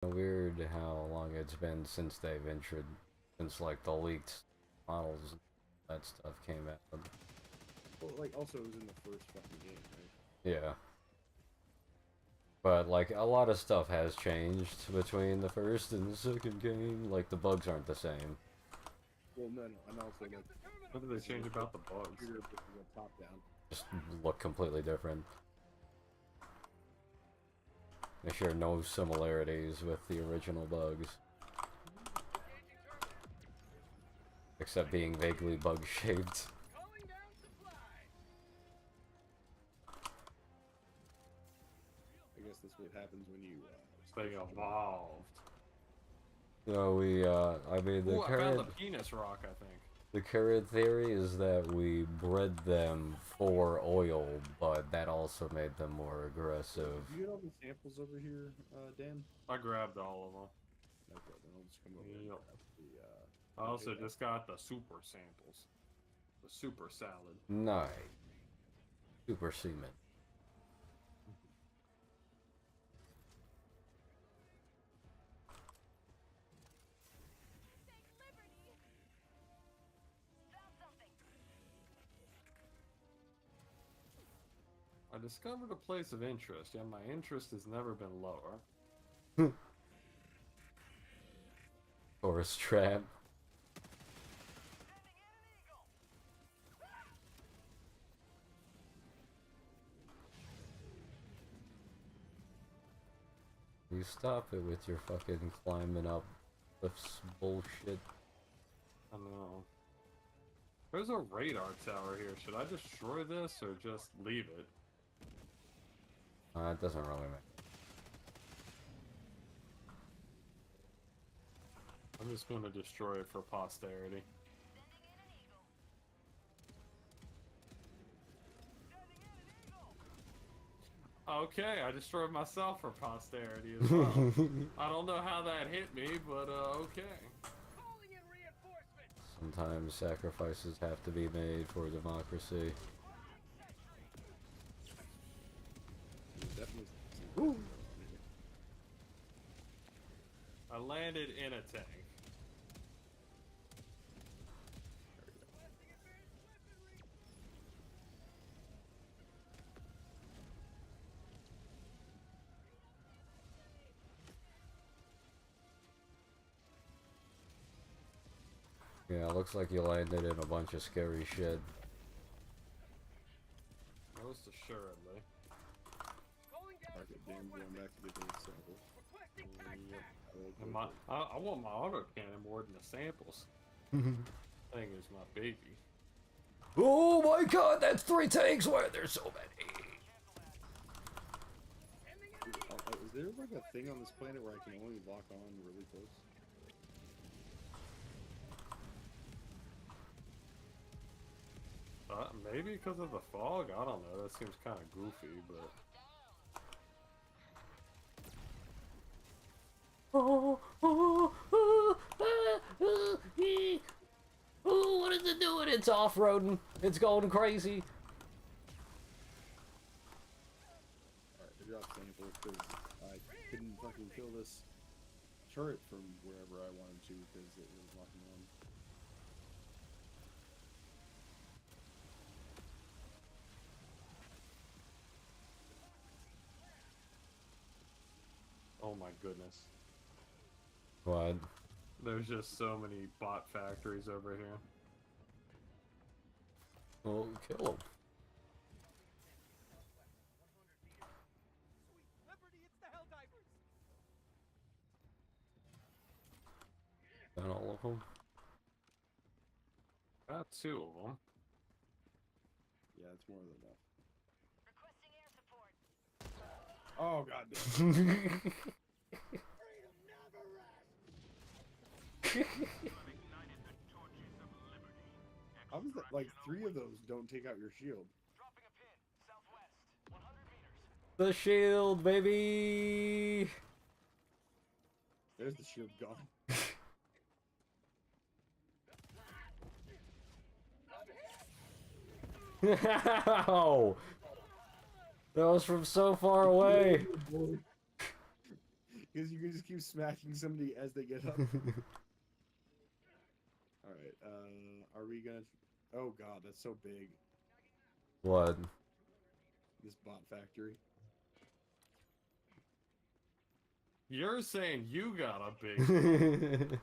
Weird how long it's been since they've since like the leaked models and that stuff came out. Well, like, also it was in the first fucking game, right? Yeah. But like a lot of stuff has changed between the first and the second game. Like the bugs aren't the same. Well, no, and also like, What did they change about the bugs? computer versus a top down. Just look completely different. They share no similarities with the original bugs. Except being vaguely bug-shaped. I guess that's what happens when you. They evolved. So I mean, Ooh, I found the penis rock, I think. the current theory is that we bred them for oil, but that also made them more aggressive. You get all the samples over here, Dan? I grabbed all of them. Okay, then I'll just come over Yep. and grab the, I also just got the super samples. The super salad. Nice. Super semen. I discovered a place of interest, yet my interest has never been lower. Forest trap. You stop it with your fucking climbing up cliffs bullshit. I don't know. There's a radar tower here. Should I destroy this or just leave it? It doesn't really matter. I'm just going to destroy it for posterity. Okay, I destroyed myself for posterity as well. I don't know how that hit me, but okay. Sometimes sacrifices have to be made for democracy. definitely. Woo. I landed in a tank. Yeah, it looks like you landed in a bunch of scary shit. Most assuredly. Okay, Dan, going back to get those samples. Yep. And I want my auto cannon more than the samples. Thing is my baby. Oh my god, that's 3 tanks! Why are there so many? Is there like a thing on this planet where I can only lock on really close? Maybe because of the fog? I don't know. That seems kind of goofy, but... What is it doing? It's off-roading. It's going crazy. Alright, I dropped samples because I couldn't fucking kill this turret from wherever I wanted to because it was locking on. Oh my goodness. What? There's just so many bot factories over here. Well, kill them. Got all of them? Got 2 of them. Yeah, it's more than enough. Oh god damn. How is that? Like 3 of those don't take out your shield. The shield, baby! There's the shield gone. Ow! That was from so far away. Because you can just keep smacking somebody as they get up. Alright, are we gonna... Oh god, that's so big. What? This bot factory. You're saying you got a big...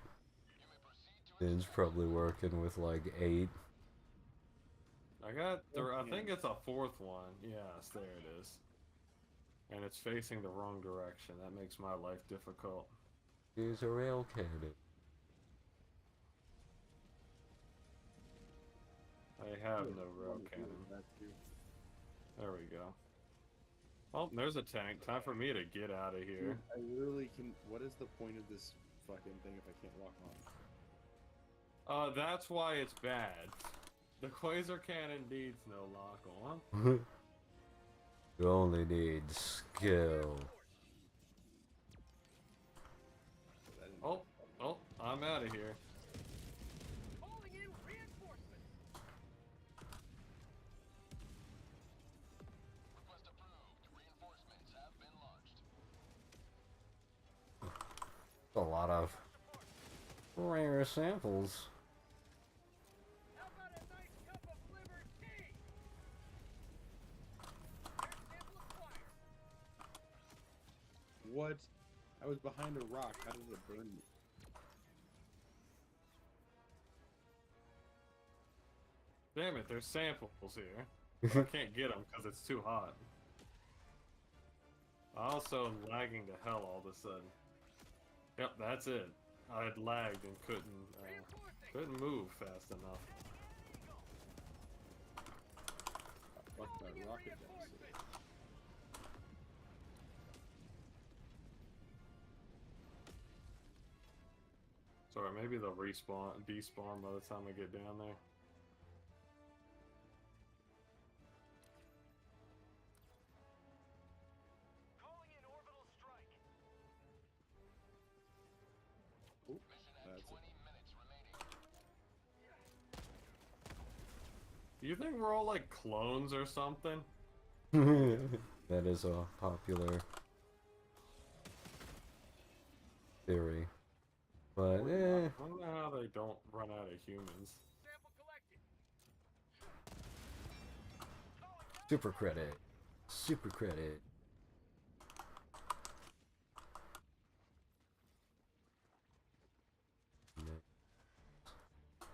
It's probably working with like 8. I think it's a 4th one. Yes, there it is. And it's facing the wrong direction. That makes my life difficult. Use a rail cannon. I have no rail cannon. There we go. Oh, there's a tank. Time for me to get out of here. Dude, I literally can... What is the point of this fucking thing if I can't lock on? That's why it's bad. The quasar cannon needs no lock on. You only need skill. Oh, I'm out of here. Calling in reinforcements. Request approved. Reinforcements have been launched. A lot of rare samples. How about a nice cup of liver tea? Rare sample acquired. What? I was behind a rock. How did it burn me? Damn it, there's samples here. I can't get them because it's too hot. I also am lagging to hell all of a sudden. Yep, that's it. I had lagged and couldn't move fast enough. Fuck my rocket deficit. Sorry, maybe they'll despawn by the time I get down there. Calling in orbital strike. Oh, Mission that's has it. 20 minutes remaining. Do you think we're all like clones or something? That is a popular theory. But, I don't know how they don't run out of humans. Sample collected. super credit. Super credit.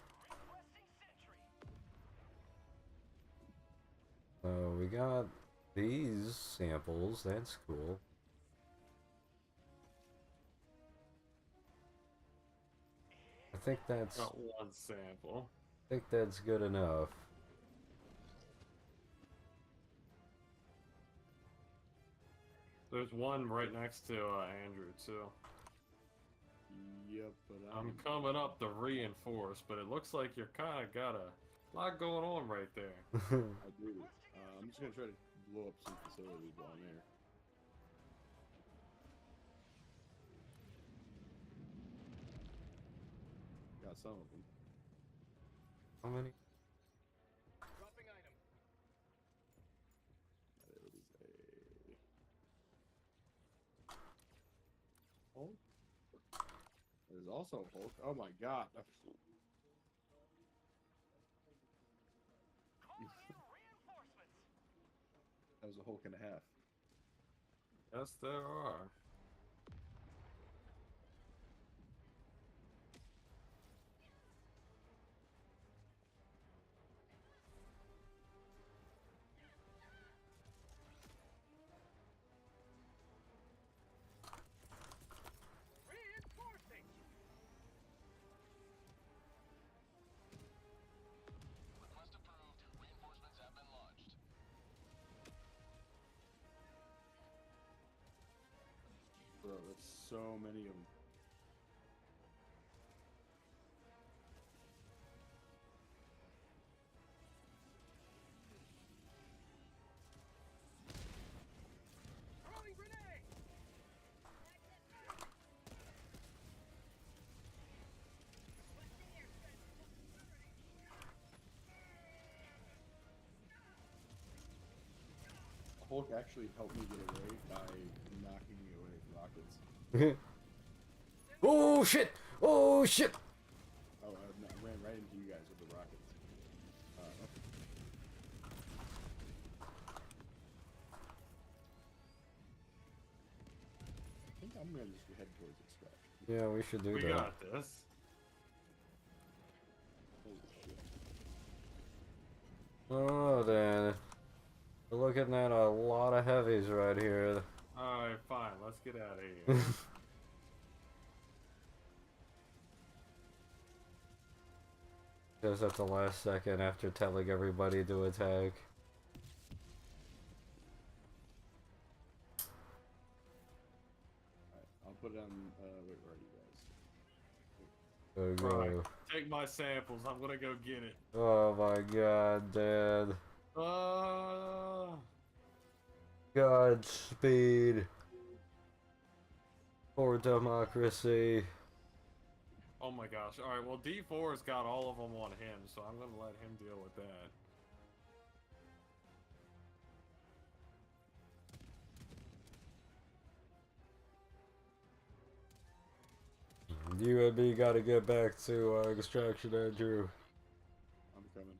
Requesting sentry. We got these samples. That's cool. I think that's Got one sample. good enough. There's one right next to Andrew too. Yep, but I'm coming up to reinforce, but it looks like you're kind of got a lot going on right there. I do. I'm just gonna try to blow up some facilities while I'm there. Got some of them. How many? Dropping item. There is a Hulk. There's also a Hulk. Oh my god. Calling in reinforcements. That was a Hulk and a half. Yes, there are. Reinforcing. Request approved. Reinforcements have been launched. Bro, that's so many of them. Throwing grenade. Hulk actually helped me get away by knocking me away with rockets. Oh shit! Oh shit! Oh, no, I ran right into you guys with the rockets. Okay. I think I'm gonna just head towards extraction. Yeah, we should do We that. got this. Holy shit. Oh, then. We're looking at a lot of heavies right here. Alright, fine. Let's get out of here. Just at the last second after telling everybody to attack. Alright, I'll put it on, wait, where are you guys? Go, go. Right. Take my samples. I'm gonna go get it. Oh my god, Dad. Godspeed. For democracy. Oh my gosh. Alright, well D4's got all of them on him, so I'm gonna let him deal with that. You and me gotta get back to extraction, Andrew. I'm coming.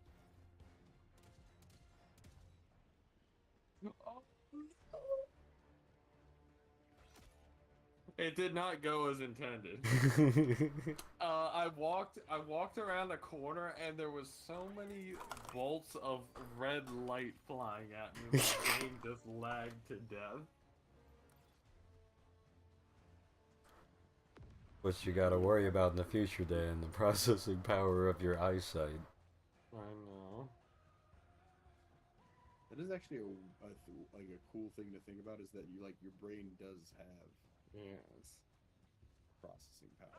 It did not go as intended. I walked around the corner and there was so many bolts of red light flying at me. My game just lagged to death. What you gotta worry about in the future, Dan, the processing power of your eyesight. I know. That is actually like a cool thing to think about, is that you like your brain does have Yes. processing power.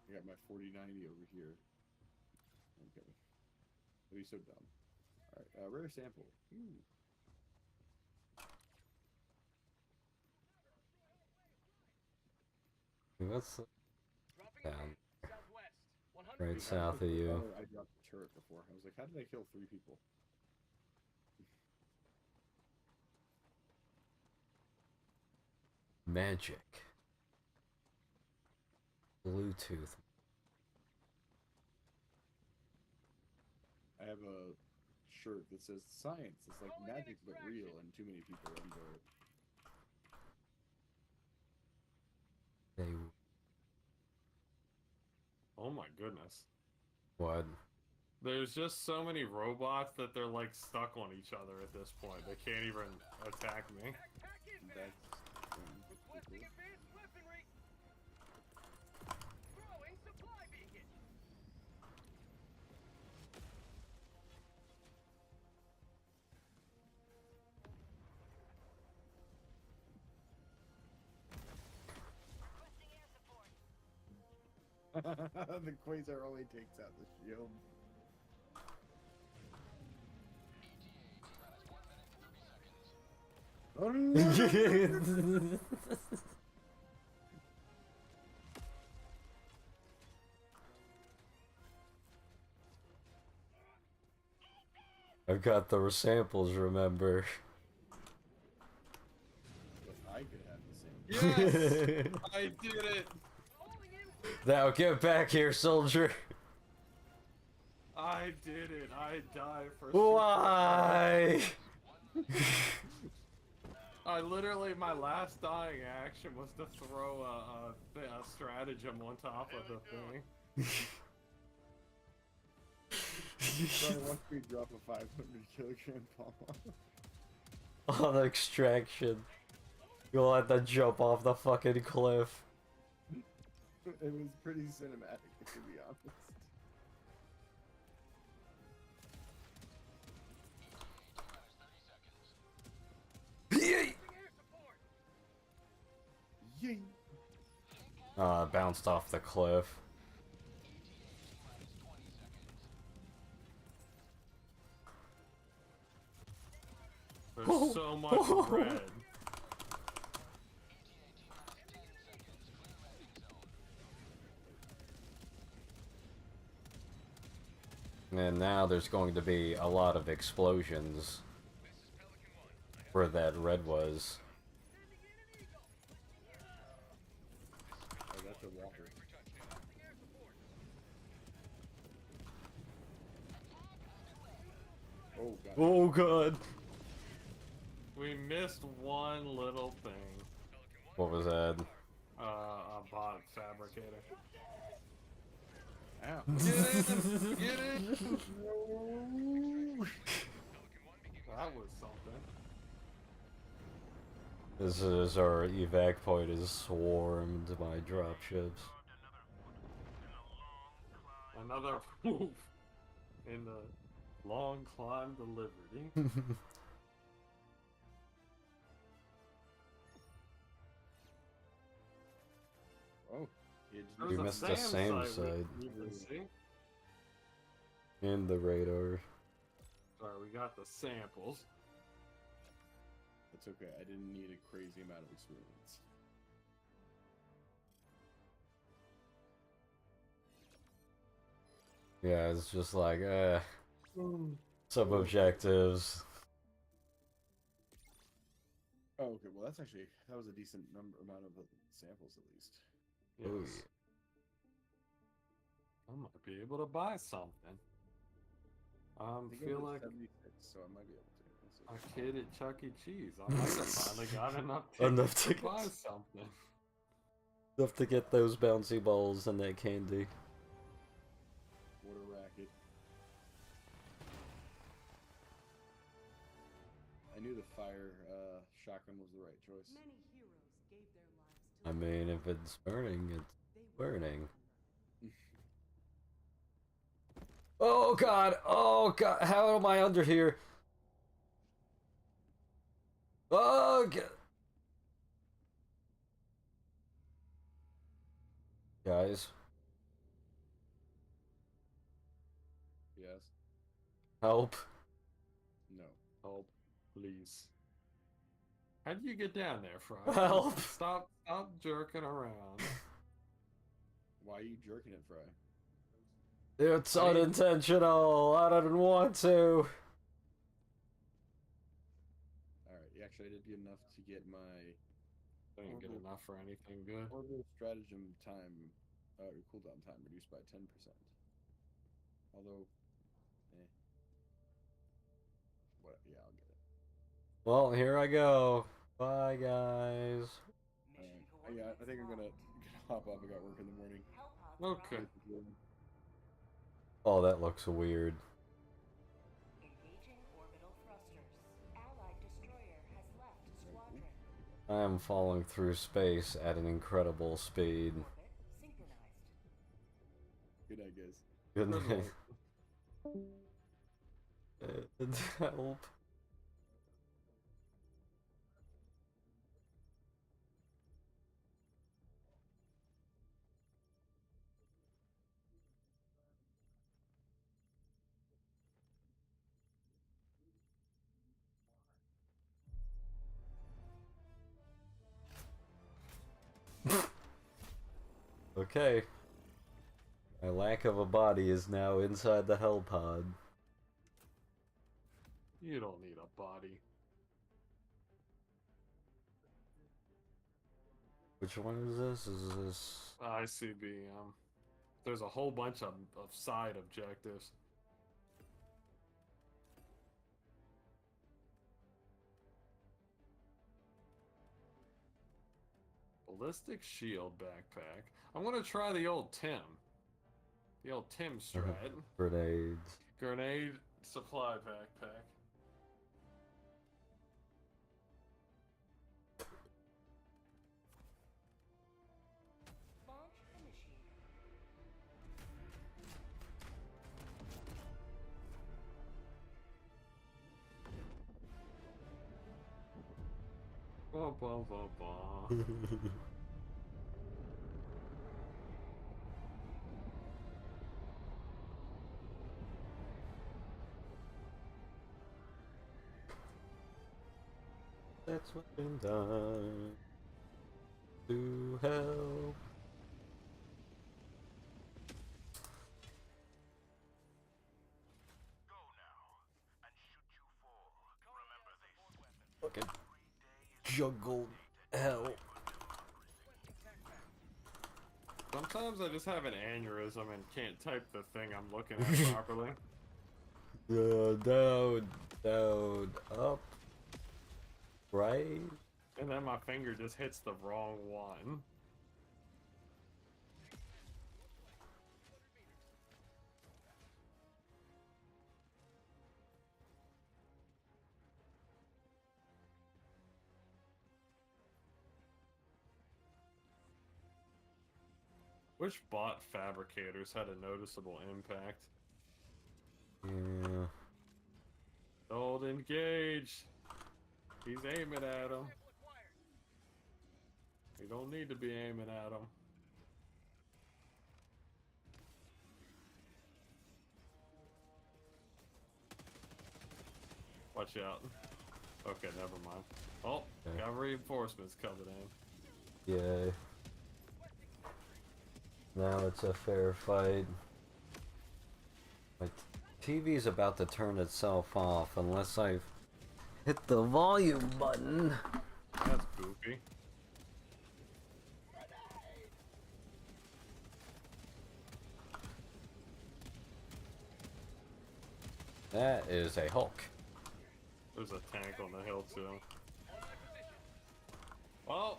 I got my 4090 over here. Okay. That'd be so dumb. Alright, rare sample. Ooh. What's Dropping down in. Southwest. 100 right meters. south of you? Oh, I dropped the turret before. I was like, how did I kill 3 people? Magic. Bluetooth. I have a shirt that says science. It's like magic but real, and too many people are into it. They Oh my goodness. what? There's just so many robots that they're like stuck on each other at this point. They can't even attack me. Backpack inbound. That's Requesting advanced weaponry. Throwing supply beacon. Requesting air support. the quasar only takes out the shield. Oh no! I've got the samples, remember? If I could have the same. Yes! I did it! Calling in. Now get back here, soldier! I did it! I died for Why? I literally, my last dying action was to throw a stratagem on top of the thing. So once we drop a 500 kilogram bomb. On extraction. You'll have to jump off the fucking cliff. It was pretty cinematic, to be honest. Yay! Air support. Yay! Bounced off the cliff. There's so much red. And now there's going to be a lot of explosions. This is Pelican 1. I where that red was. Oh, that's a walker. Oh god. Oh god. We missed one little thing. What was that? A bot fabricator. Ow. Get in! Get in! That was something. This is our evac point is swarmed by dropships. Another move in the long climb to liberty. Oh, it There's We a missed the SAM SAM side. we can see. And the radar. Sorry, we got the samples. That's okay. I didn't need a crazy amount of experience. Yeah, it's just like, some objectives. Oh, okay. Well, that was a decent amount of samples at least. Yes. Oh, yeah. I might be able to buy something. I think Feel I'm like at 76, so I might be able to. Let's see. a kid at Chuck E. Cheese. I might have finally got enough Enough tickets to buy tickets. something. Enough to get those bouncy balls and that candy. What a racket. I knew the fire shotgun was the right choice. Many heroes gave their lives to I mean, if it's burning, it's burning. Oh god! Oh god! How am I under here? Oh god! Guys, Yes. help! No. Help, please. How do you get down there, Fry? Help! Stop jerking around. Why are you jerking it, Fry? It's I mean- unintentional. I didn't want to. Alright, actually, I did get enough to get my Didn't get enough for anything good. orbital stratagem time, cooldown time reduced by 10%. Although, what? Yeah, I'll get it. Well, here I go. Bye, guys. Yeah, I think I'm gonna hop off. I got work in the morning. Okay. Oh, that looks weird. engaging orbital thrusters. Allied destroyer has left squadron. I am falling through space at an incredible speed. Orbit synchronized. Good night, guys. Good night. Help. Okay. My lack of a body is now inside the hell pod. You don't need a body. Which one is this? Is this... ICB. There's a whole bunch of side objectives. Ballistic shield backpack. I'm gonna try the old Tim. The old Tim strat. Grenades. Grenade supply backpack. Launch initiated. Ba, ba, ba, ba. That's what's been done to help. Go now and shoot you fall. Remember this. fucking jungle hell. Sometimes I just have an aneurysm and can't type the thing I'm looking at properly. Down, down, up, right. And then my finger just hits the wrong one. Which bot fabricators had a noticeable impact? Yeah. Don't engage. He's aiming at him. You don't need to be aiming at him. Watch out. Okay, never mind. Oh, Okay. got reinforcements coming in. Yeah. Now it's a fair fight. My TV's about to turn itself off unless I've hit the volume button. That's goofy. That is a Hulk. There's a tank on the hill too. Oh,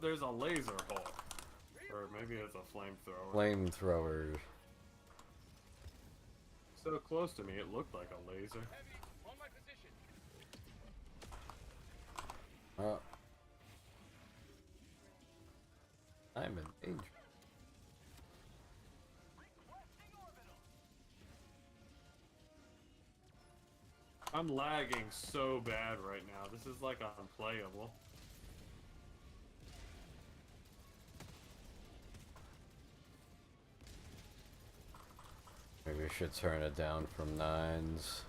there's a laser hole, or maybe it's a flamethrower. Flamethrower. So close to me, it looked like a laser. On my position. I'm in danger. I'm lagging so bad right now. This is like unplayable. Maybe we should turn it down from 9s.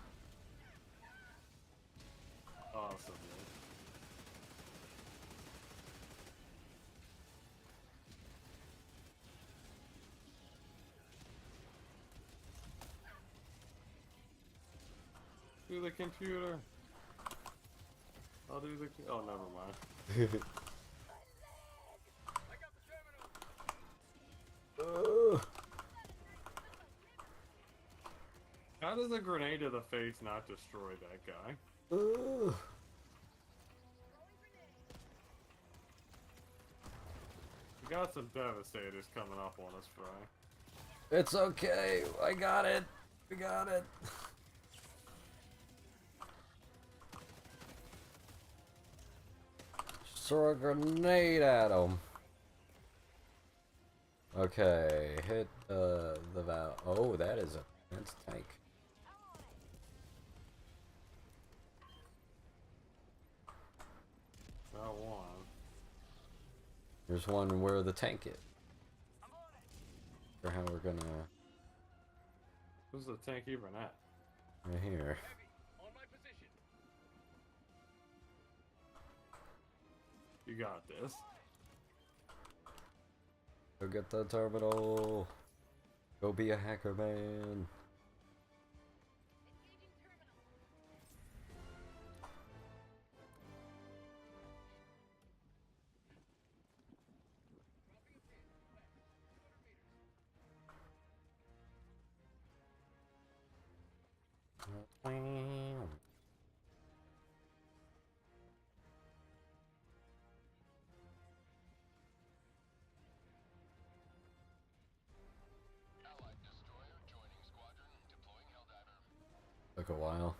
Awesome. Do the computer. I'll do the. Oh, never mind. I got the terminal. How does a grenade to the face not destroy that guy? We got some devastators coming up on us, Fry. It's okay. I got it. We got it. Throw a grenade at him. Okay, hit the valve. Oh, that is a dense tank. Not one. There's one where the tank is. For how we're gonna. Who's the tank even at? Right here. On my position. You got this. Go get the terminal. Go be a hacker man. Allied destroyer joining squadron, deploying Helldiver. Took a while.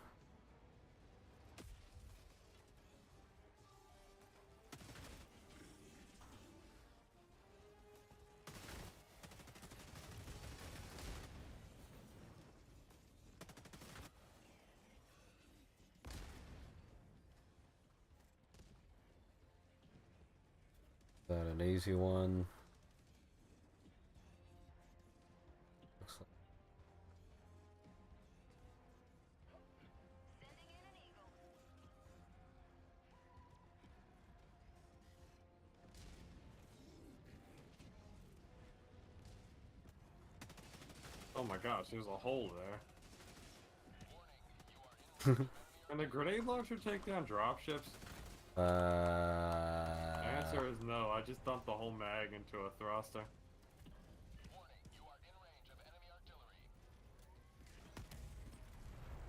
Is that an easy one? Looks like. Oh my gosh, there's a hole there. Warning, you are in Can the grenade launcher take down dropships? The answer is no. I just dumped the whole mag into a thruster. Warning, you are in range of enemy artillery.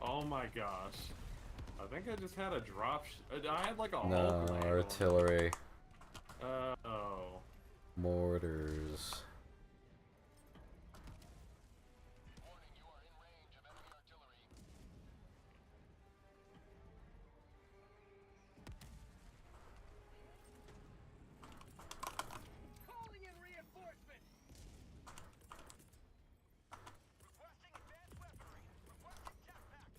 Oh my gosh. I think I just had a I had like a no, Hulk land on artillery. me. Oh. Mortars. Warning, you are in range of enemy artillery. Calling in reinforcements. Requesting advanced weaponry. Requesting jetpacks.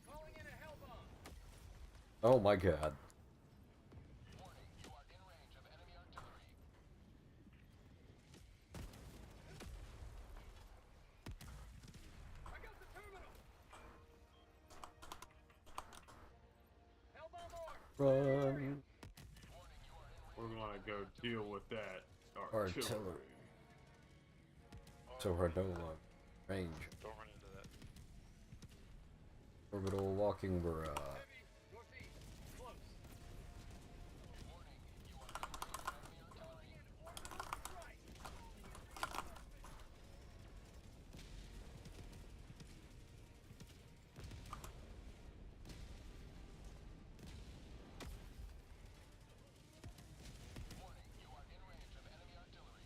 Calling in a hell bomb. Oh my god. Warning, you are in range of enemy artillery. I got the terminal. Hell bomb armed. Run. We're gonna go deal with that Artillery. So we're no longer range. Don't run into that. Orbital walking barrage. Heavy. Northeast. Close. Warning, you are in range of enemy artillery. Orbital strike. Warning, you are in range of enemy artillery.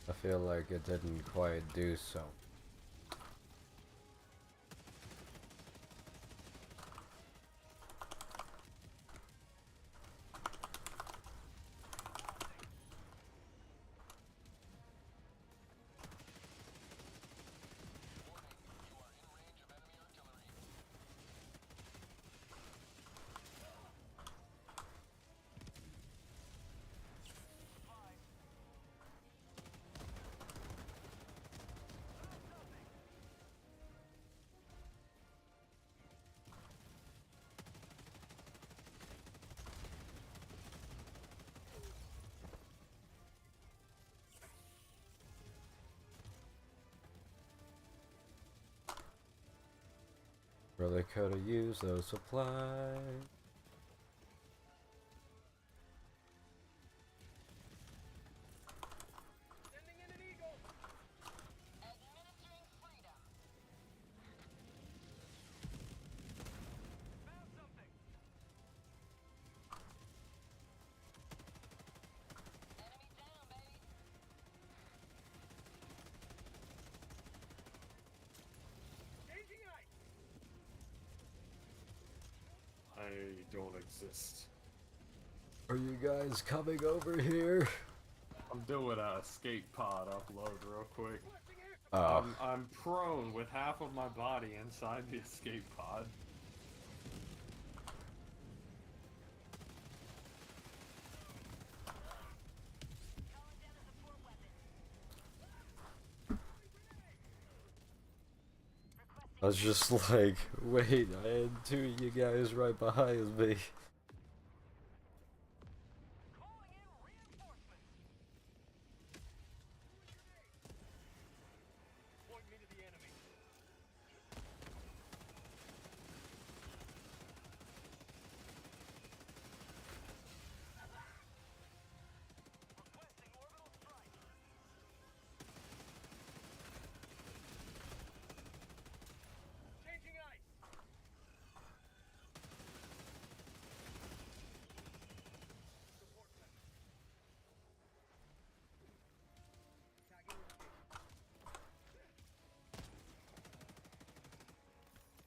I feel like it didn't quite do so. Warning, you are in range of enemy artillery. Really could have used those supplies. Sending in an eagle. Administering freedom. Found something. Enemy down, baby. Changing ice. I don't exist. Are you guys coming over here? I'm doing a escape pod upload real quick. Requesting air. Oh, I'm prone with half of my body inside the escape pod. Calling down a support weapon. Requesting I was just like, wait, I had two of you guys right behind me. Calling in reinforcements. Point me to the enemy. Requesting orbital strike. Changing ice. Support weapon. Tagging location.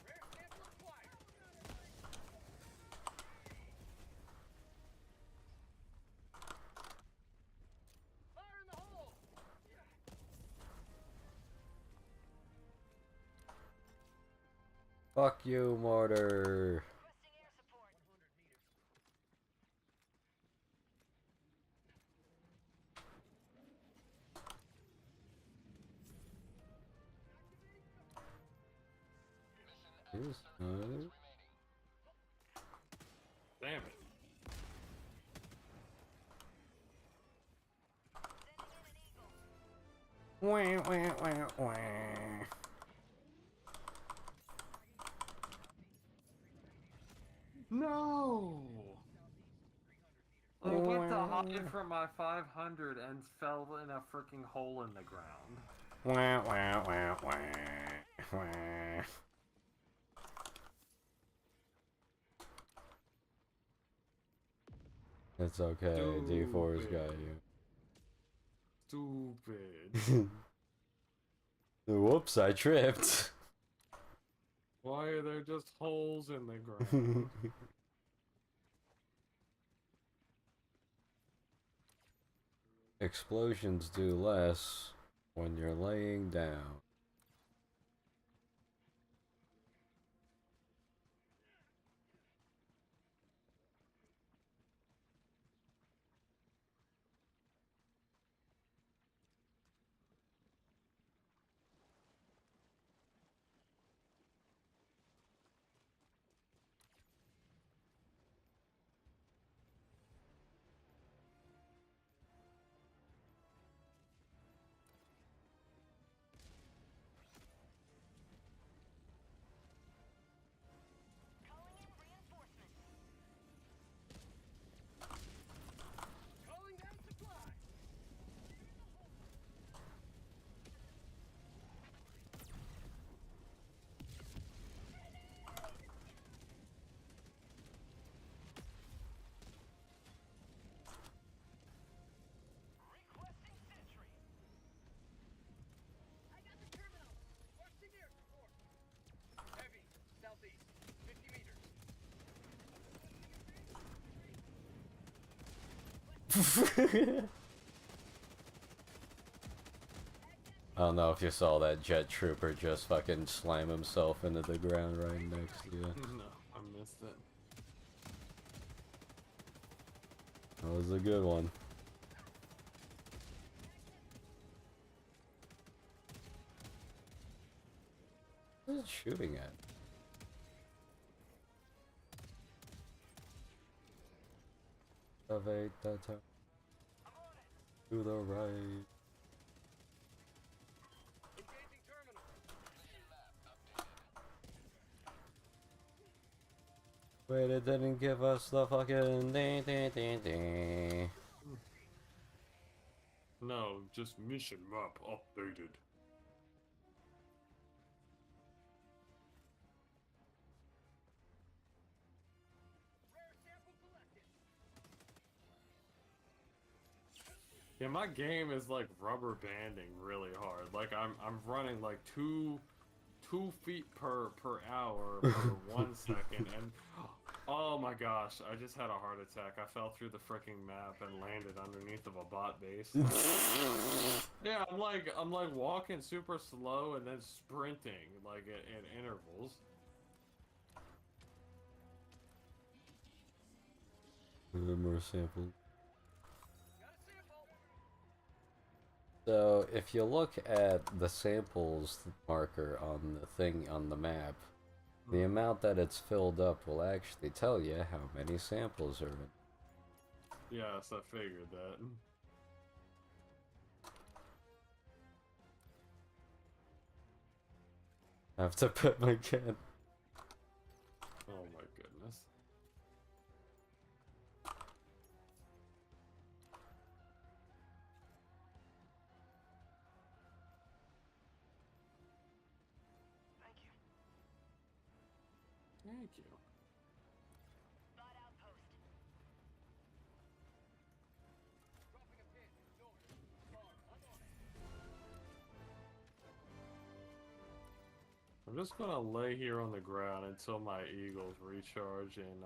Rare sample acquired. Fire in the hole. Fuck you, mortar. requesting air support. 100 meters. Here's Remaining. Damn it. Sending in an eagle. Wah, wah, wah, wah. No! I went to hide from my 500 and fell in a freaking hole in the ground. Wah, wah, wah, wah, wah. It's okay, D4's got Stupid. you. Whoops, I tripped. Why are there just holes in the ground? Explosions do less when you're laying down. Calling in reinforcements. Calling down supplies. Requesting sentry. I got the terminal. Requesting air support. Heavy, southeast, 50 meters. I don't know if you saw that jet trooper just fucking slam himself into the ground right next to you. No, I missed it. That was a good one. What is it shooting at? Elevate that time. To the right. Engaging terminal. Wait, it didn't give us the fucking ding ding ding ding. No, just mission map updated. Rare sample collected. Yeah, my game is like rubber banding really hard. Like I'm running like two feet per hour per 1 second, and oh my gosh, I just had a heart attack. I fell through the freaking map and landed underneath of a bot base. Yeah, I'm like walking super slow and then sprinting like at intervals. More samples. Got a sample. So, if you look at the samples marker on the thing on the map, the amount that it's filled up will actually tell you how many samples are in. Yes, I figured that. I have to put my cat. Oh my goodness. Thank you. Thank you. Bot outpost. Dropping a pin. North. Bar. I'm on it. I'm just gonna lay here on the ground until my eagles recharge in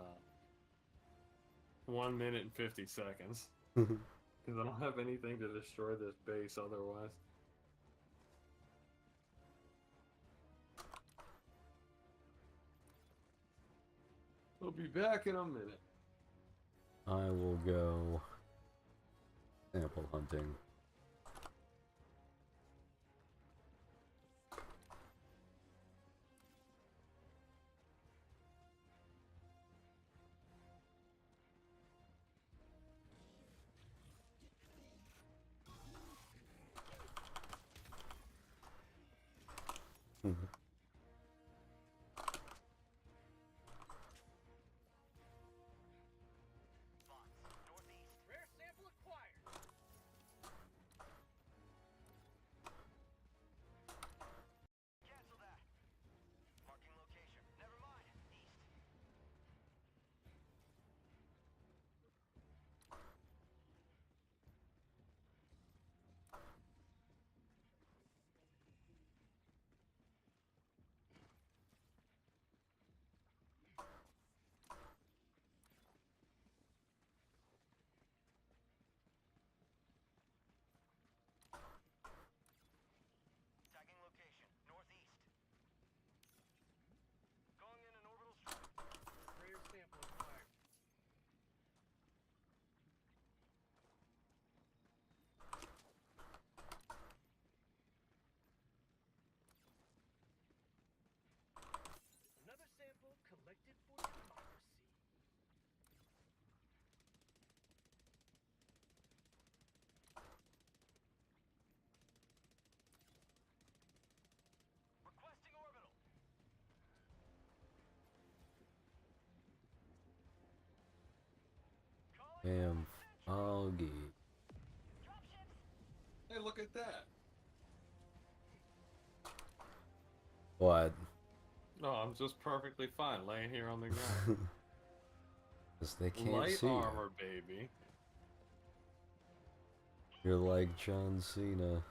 1 minute and 50 seconds. Because I don't have anything to destroy this base otherwise. We'll be back in a minute. I will go sample hunting. Damn foggy. Hey, look at that. What? No, I'm just perfectly fine laying here on the ground. Because they can't Light see you. armor, baby. You're like John Cena.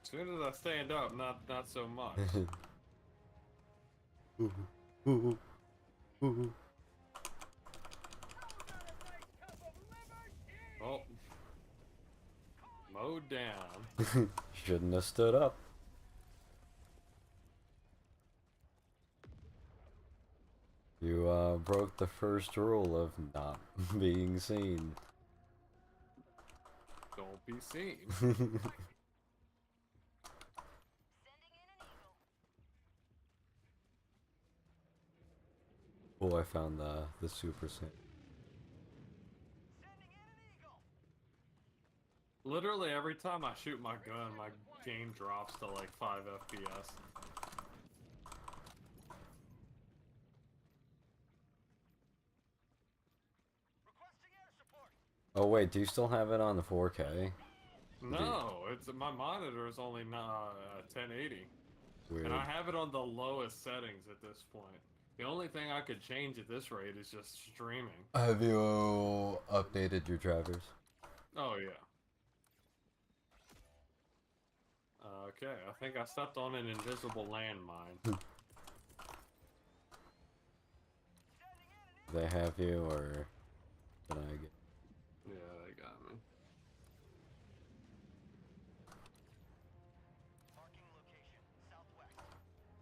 As soon as I stand up, not so much. Ooh, ooh, ooh. Oh. Mowed down. Shouldn't have stood up. You broke the first rule of not being seen. Don't be seen. Sending in an eagle. Oh, I found the super sand. Sending in an eagle. Literally every time I shoot my gun, my game drops to like 5 FPS. Requesting air support. Oh wait, do you still have it on the 4K? No, it's my monitor is only 1080, Weird. and I have it on the lowest settings at this point. The only thing I could change at this rate is just streaming. Have you updated your drivers? Oh yeah. Okay, I think I stepped on an invisible landmine. They have you, or can I get? Yeah, they got me. Marking location. Southwest.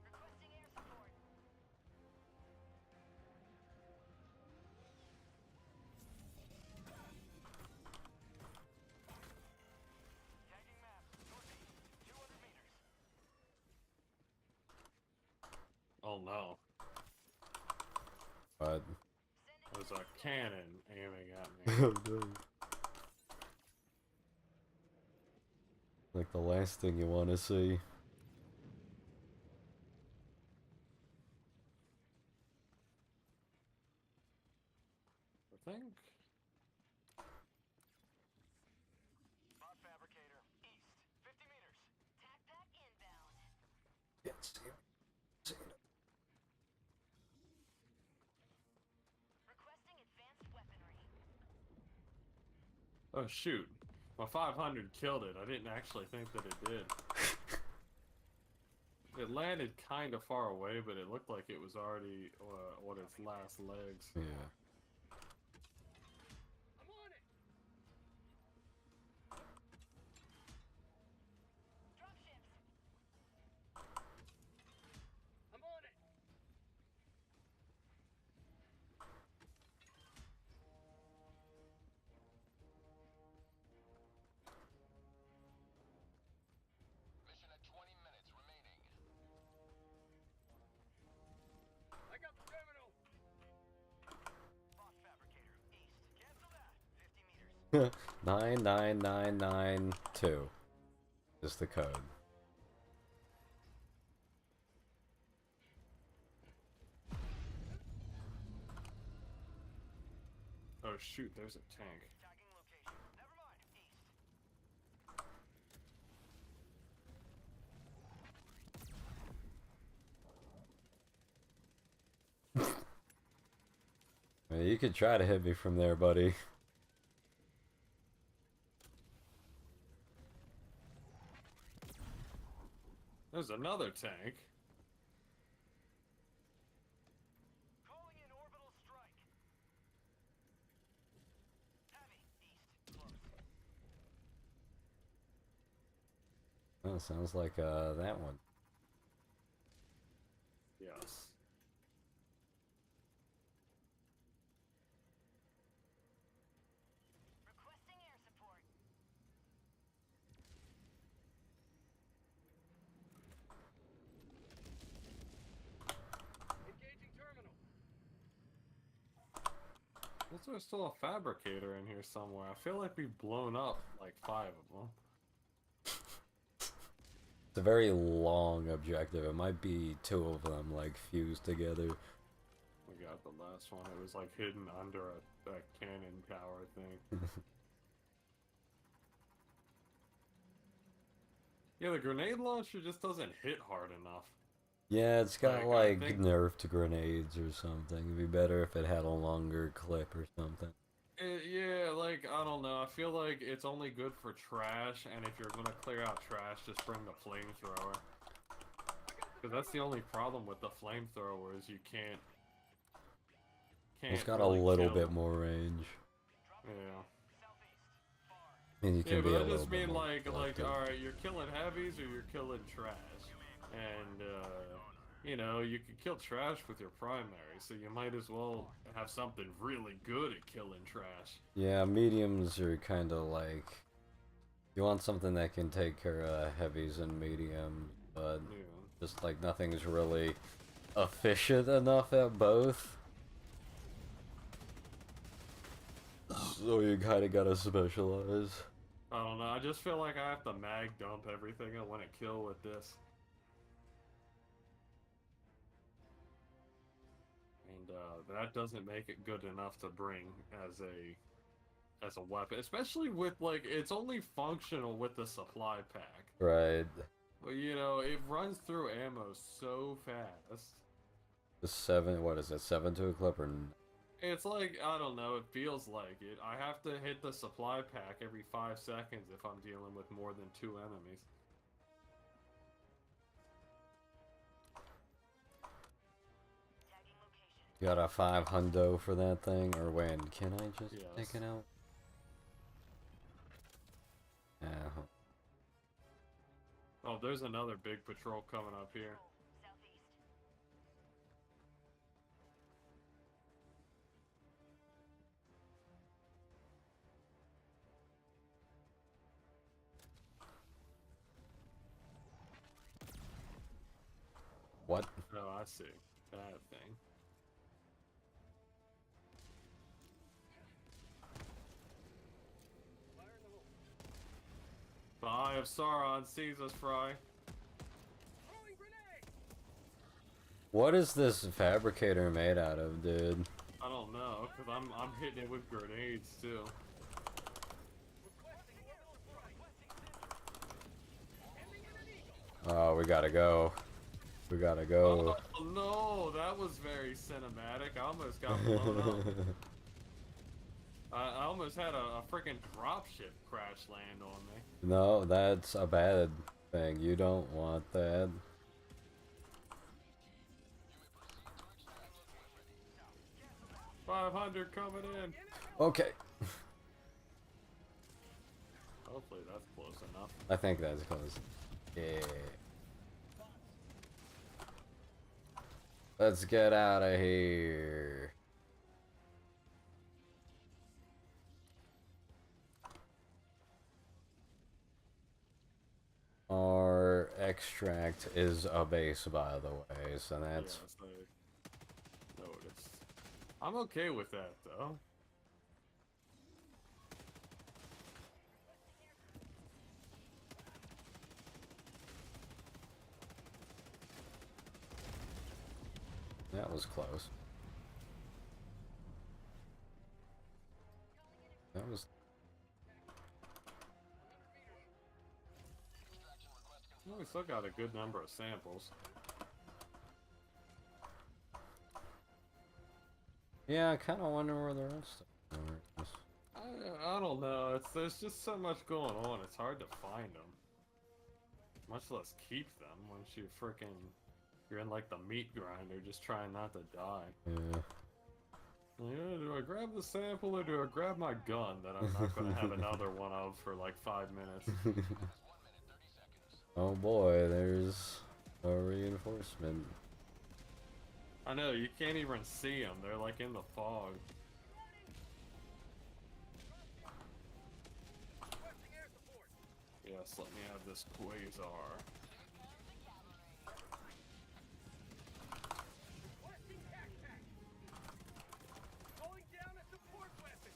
Requesting air support. Tagging map. Northeast. 200 meters. Oh no, But there's a cannon aiming at me. oh no. Like the last thing you want to see. I think. Bot fabricator. East. 50 meters. Tac Pack inbound. Yes. Requesting advanced weaponry. Oh shoot, my 500 killed it. I didn't actually think that it did. It landed kind of far away, but it looked like it was already on its last legs. Yeah. I'm on it. Dropships. I'm on it. Mission at 20 minutes remaining. I got the terminal. Bot fabricator. East. Cancel that. 50 meters. 99992 is the code. Oh shoot, there's a tank. Tagging location. Never mind. East. You could try to hit me from there, buddy. There's another tank. Calling in orbital strike. Heavy. East. Close. Oh, sounds like that one. Yes. Requesting air support. Engaging terminal. Also, there's still a fabricator in here somewhere. I feel like we've blown up like 5 of them. It's a very long objective. It might be two of them like fused together. I got the last one. It was like hidden under a cannon tower thing. Yeah, the grenade launcher just doesn't hit hard enough. Yeah, it's got Like, I like think- nerfed grenades or something. It'd be better if it had a longer clip or something. Yeah, like, I don't know. I feel like it's only good for trash, and if you're gonna clear out trash, just bring the flamethrower. Because that's the only problem with the flamethrower is you can't It's got really a little kill. bit more range. Yeah. And you Yeah, can be but a I little just bit mean more like, selective. alright, you're killing heavies or you're killing trash. And, you know, you can kill trash with your primary, so you might as well have something really good at killing trash. Yeah, mediums are kind of like... You want something that can take care of heavies and mediums, but Yeah. just like nothing's really efficient enough at both. So you kind of gotta specialize. I don't know, I just feel like I have to mag dump everything I want to kill with this. And that doesn't make it good enough to bring as a weapon, especially with like it's only functional with the supply pack. Right. But you know, it runs through ammo so fast. The 7, what is it, 7 to a clip or... It's like, I don't know, it feels like it. I have to hit the supply pack every 5 seconds if I'm dealing with more than 2 enemies. You got a 5 hundo for that thing, or when? Can I just Yes. take it out? Yeah. Oh, there's another big patrol coming up here. What? Oh, I see. That thing. The Eye of Sauron sees us, Fry. Throwing grenade! What is this fabricator made out of, dude? I don't know, cause I'm hitting it with grenades too. Requesting orbital strike. Ending in an eagle. Oh, we gotta go. We gotta go. Oh no, that was very cinematic. I almost got blown up. I almost had a freaking dropship crash land on me. No, that's a bad thing. You don't want that. 500 coming in. Okay. Hopefully that's close enough. I think that's close. Yeah. Let's get out of here. Our extract is a base, by the way, so that's... Yes, I noticed. I'm okay with that though. That was close. That was... Well, we still got a good number of samples. Yeah, I kind of wonder where the rest of them are. I don't know. There's just so much going on. It's hard to find them. Much less keep them once you're in like the meat grinder, just trying not to die. Yeah. Yeah, do I grab the sample or do I grab my gun that I'm not gonna have another one of for like 5 minutes? Oh boy, there's a reinforcement. I know, you can't even see them. They're like in the fog. Requesting air support. Yes, let me have this quasar. Requesting backpack. Calling down a support weapon.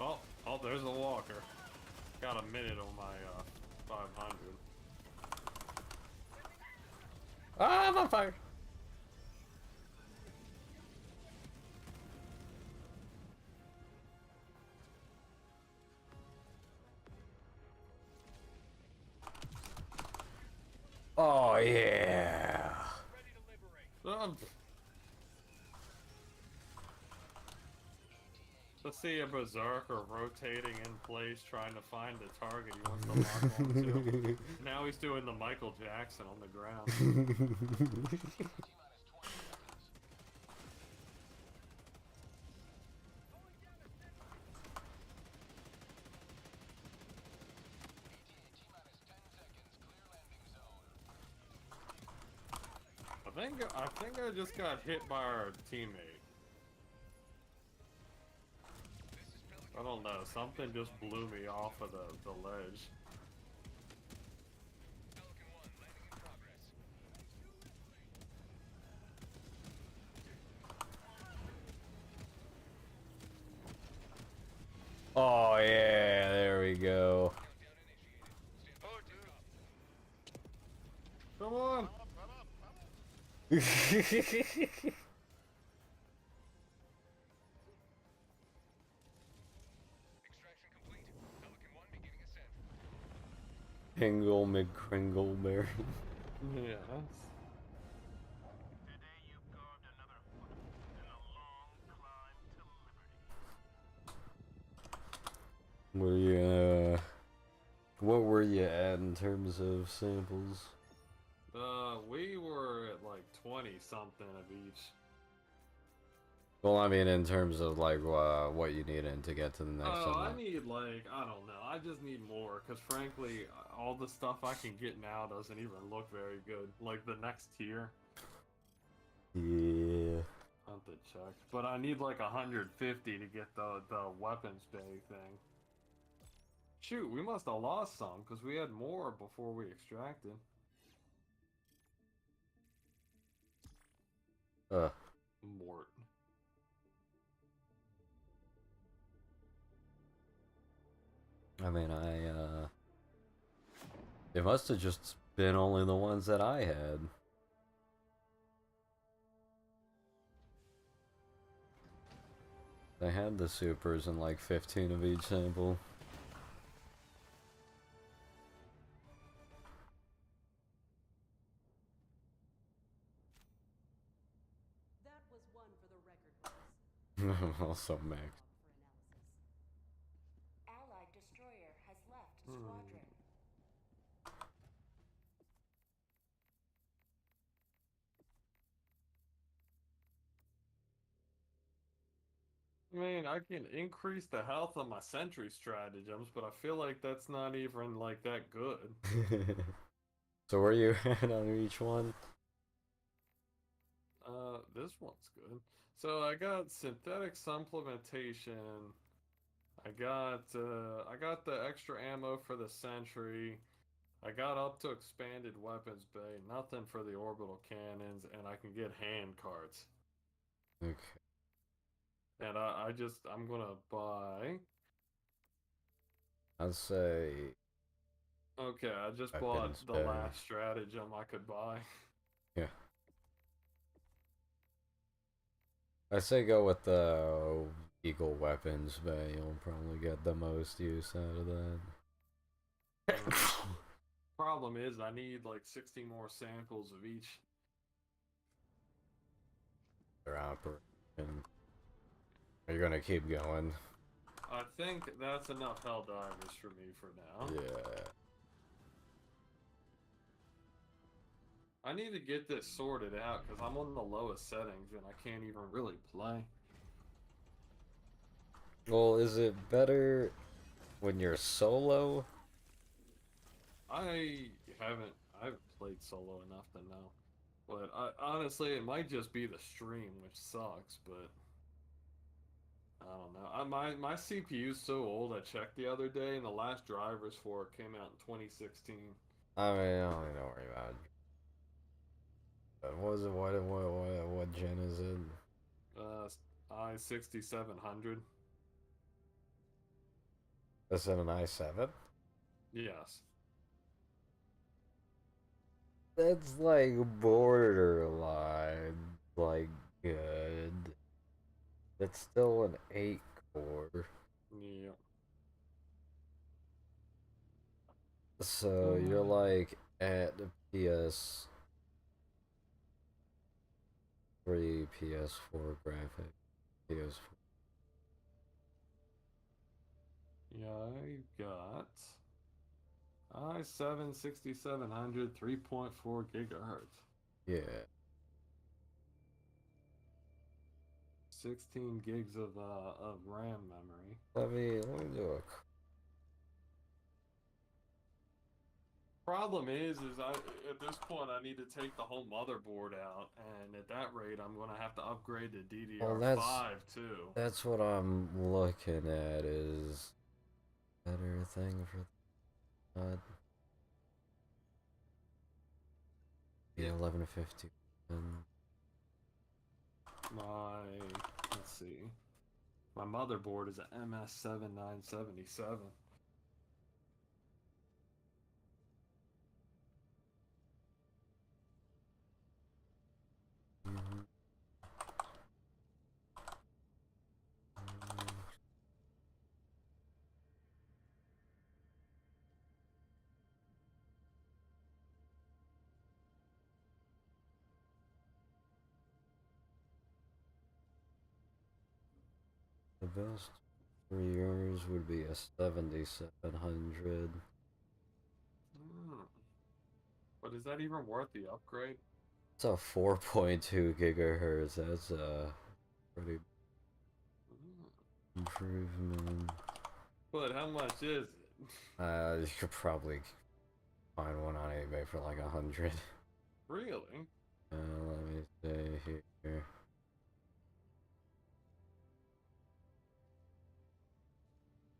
Oh, there's a walker. Got a minute on my 500. Ah, I'm on fire. Oh yeah. Ready to liberate. Let's see a berserker rotating in place trying to find the target he wants to lock onto. Now he's doing the Michael Jackson on the ground. I think I just got hit by our teammate. I don't know, something just blew me off of the ledge. Oh yeah, there we go. Come on! Extraction complete. Pelican 1 beginning ascent. Hingle McCringleberry. Yes. Today you carved another foot in a long climb to liberty. What were you at in terms of samples? We were at like 20 something of each. Well, I mean, in terms of like what you needed to get to the next Oh, I one. need like, I don't know, I just need more, because frankly, all the stuff I can get now doesn't even look very good. Like the next tier, Yeah. I have to check. But I need like 150 to get the weapons bay thing. Shoot, we must have lost some, because we had more before we extracted. Mort. I mean, it must have just been only the ones that I had. They had the supers in like 15 of each sample. That was one for the record books. Also, Max. For analysis. Allied destroyer has left squadron. I mean, I can increase the health of my sentry stratagems, but I feel like that's not even like that good. So where you at on each one? This one's good. So I got synthetic supplementation. I got the extra ammo for the sentry. I got up to expanded weapons bay, nothing for the orbital cannons, and I can get hand carts. Okay. And I'm gonna buy. I'd say. Okay, I just Weapons bought the bay. last stratagem I could buy. Yeah. I say go with the Eagle Weapons Bay. You'll probably get the most use out of that. Problem is, I need like 60 more samples of each. Their operation. Are you gonna keep going? I think that's enough hell divers for me for now. Yeah. I need to get this sorted out because I'm on the lowest settings and I can't even really play. Well, is it better when you're solo? I haven't played solo enough to know. But honestly, it might just be the stream, which sucks, but I don't know. My CPU's so old, I checked the other day, and the last drivers for it came out in 2016. I mean, I don't even worry about it. What is it? What gen is it? i6700. Is it an i7? Yes. That's like borderline, like good. It's still an 8 core. Yeah. So you're like at the PS3, PS4 graphic, PS4. Yeah, I got i7 6700 3.4 gigahertz. Yeah. 16 gigs of RAM memory. Let me do a. Problem is I at this point I need to take the whole motherboard out, and at that rate I'm gonna have to upgrade to Well, DDR5 too. that's what I'm looking at is better thing for that. Yeah, 1150. My let's see, my motherboard is a MS7977. Mhm. The best for yours would be a 7700. Hmm. But is that even worth the upgrade? It's a 4.2 gigahertz. That's a pretty Hmm. improvement. But how much is it? You could probably find one on eBay for like 100. Really? Let me see here.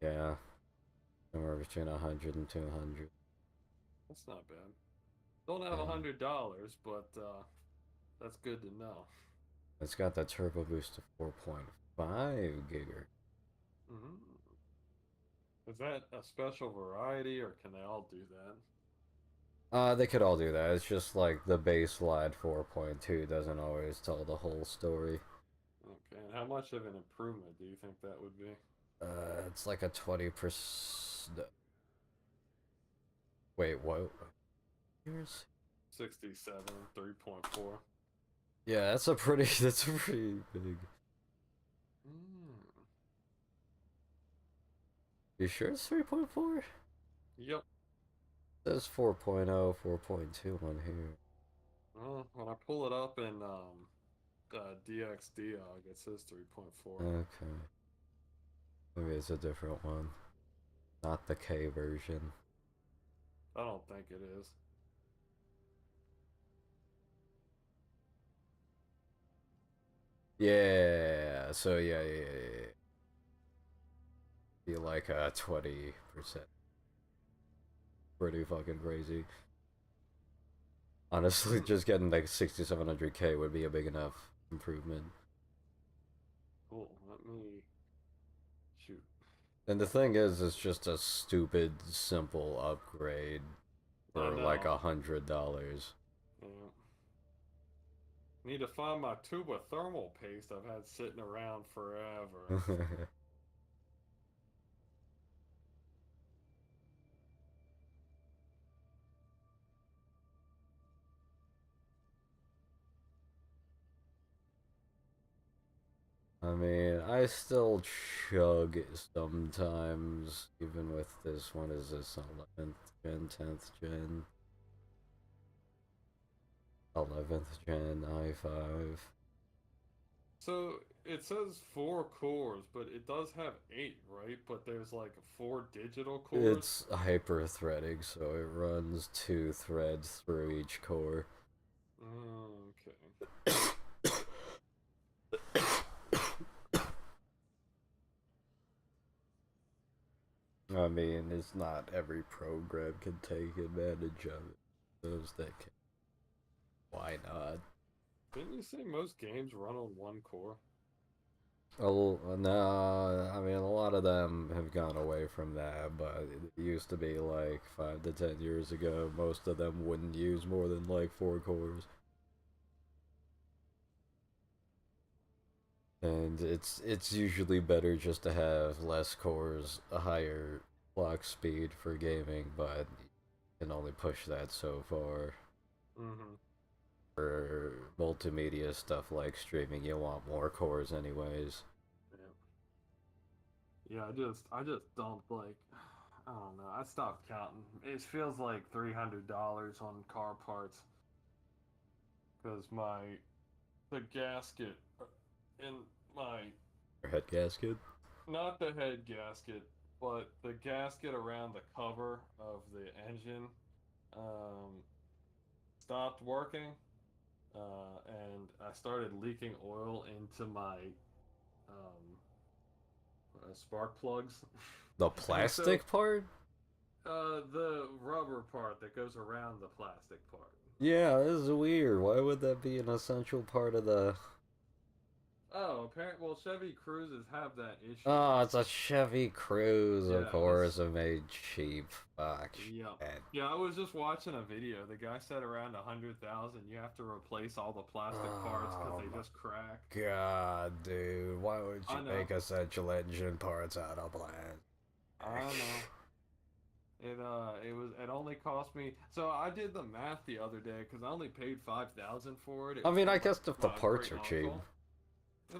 Yeah, somewhere between 100 and 200. That's not bad. Don't have Yeah. $100, but that's good to know. It's got the turbo boost to 4.5 gigahertz. Hmm. Is that a special variety, or can they all do that? They could all do that. It's just like the base lad 4.2 doesn't always tell the whole story. Okay, and how much of an improvement do you think that would be? It's like a 20%. Wait, what? Years? 67, 3.4. Yeah, that's a pretty. That's a pretty big. Mm. You sure it's 3.4? Yep. It says 4.0, 4.2 on here. Well, when I pull it up in DXDog, it says 3.4. Okay. Maybe it's a different one. Not the K version. I don't think it is. Yeah, so yeah. Be like 20%. Pretty fucking crazy. Honestly, just getting like 6700K would be a big enough improvement. Cool. Let me shoot. And the thing is, it's just a stupid, simple upgrade I for like know. $100. Yeah. Need to find my tube of thermal paste I've had sitting around forever. I mean, I still chug sometimes, even with this one. Is this 11th gen, 10th gen? 11th gen i5. So it says 4 cores, but it does have 8, right? But there's like 4 digital cores. It's hyper threading, so it runs 2 threads through each core. Okay. I mean, it's not every program can take advantage of it. Those that can. Why not? Didn't you say most games run on 1 core? Oh, no, I mean, a lot of them have gone away from that, but it used to be like 5 to 10 years ago, most of them wouldn't use more than like 4 cores. And it's usually better just to have less cores, a higher clock speed for gaming, but you can only push that so far. Mm-hmm. For multimedia stuff like streaming, you want more cores anyways. Yeah, I just don't like. I don't know. I stopped counting. It feels like $300 on car parts because the gasket in my Or head gasket. not the head gasket, but the gasket around the cover of the engine um, stopped working, and I started leaking oil into my spark plugs. The And so plastic part? the rubber part that goes around the plastic part. Yeah, this is weird. Why would that be an essential part of the... Oh, apparently, well, Chevy Cruises have that issue. Oh, it's a Chevy Cruze, of Yeah, course, it made cheap. Fuck. yeah, Shit. yeah. I was just watching a video. The guy said around 100,000, you have to replace all the plastic parts because Oh they my just crack. god, dude. Why would you I know, make essential engine parts out of I plastic? know. It only cost me. So I did the math the other day because I only paid 5,000 for it. It I was mean, I from guess if the my parts great are cheap. uncle.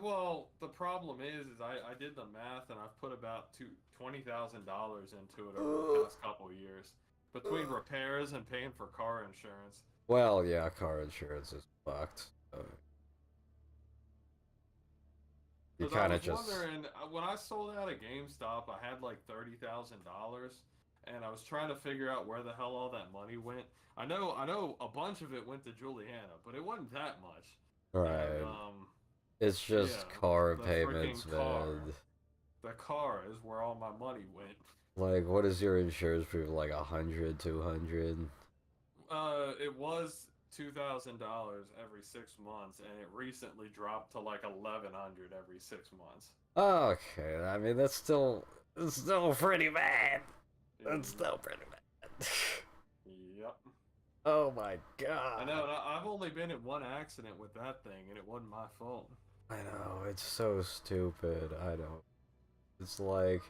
Well, the problem is I did the math and I've put about $20,000 into it over the past couple of years between repairs and paying for car insurance. Well, yeah, car insurance is fucked. You Because I kind was of just... wondering when I sold out at GameStop, I had like $30,000, and I was trying to figure out where the hell all that money went. I know, a bunch of it went to Juliana, but it wasn't that much. And Right. It's yeah, just car the payments, freaking car, man. the car is where all my money went. Like, what is your insurance premium? Like 100, 200? It was $2,000 every 6 months, and it recently dropped to like 1,100 every 6 months. Okay, I mean, it's still pretty bad. That's Mm, still pretty bad. yep. Oh my I know, god. and I've only been in one accident with that thing, and it wasn't my fault. I know, it's so stupid. I don't. It's like,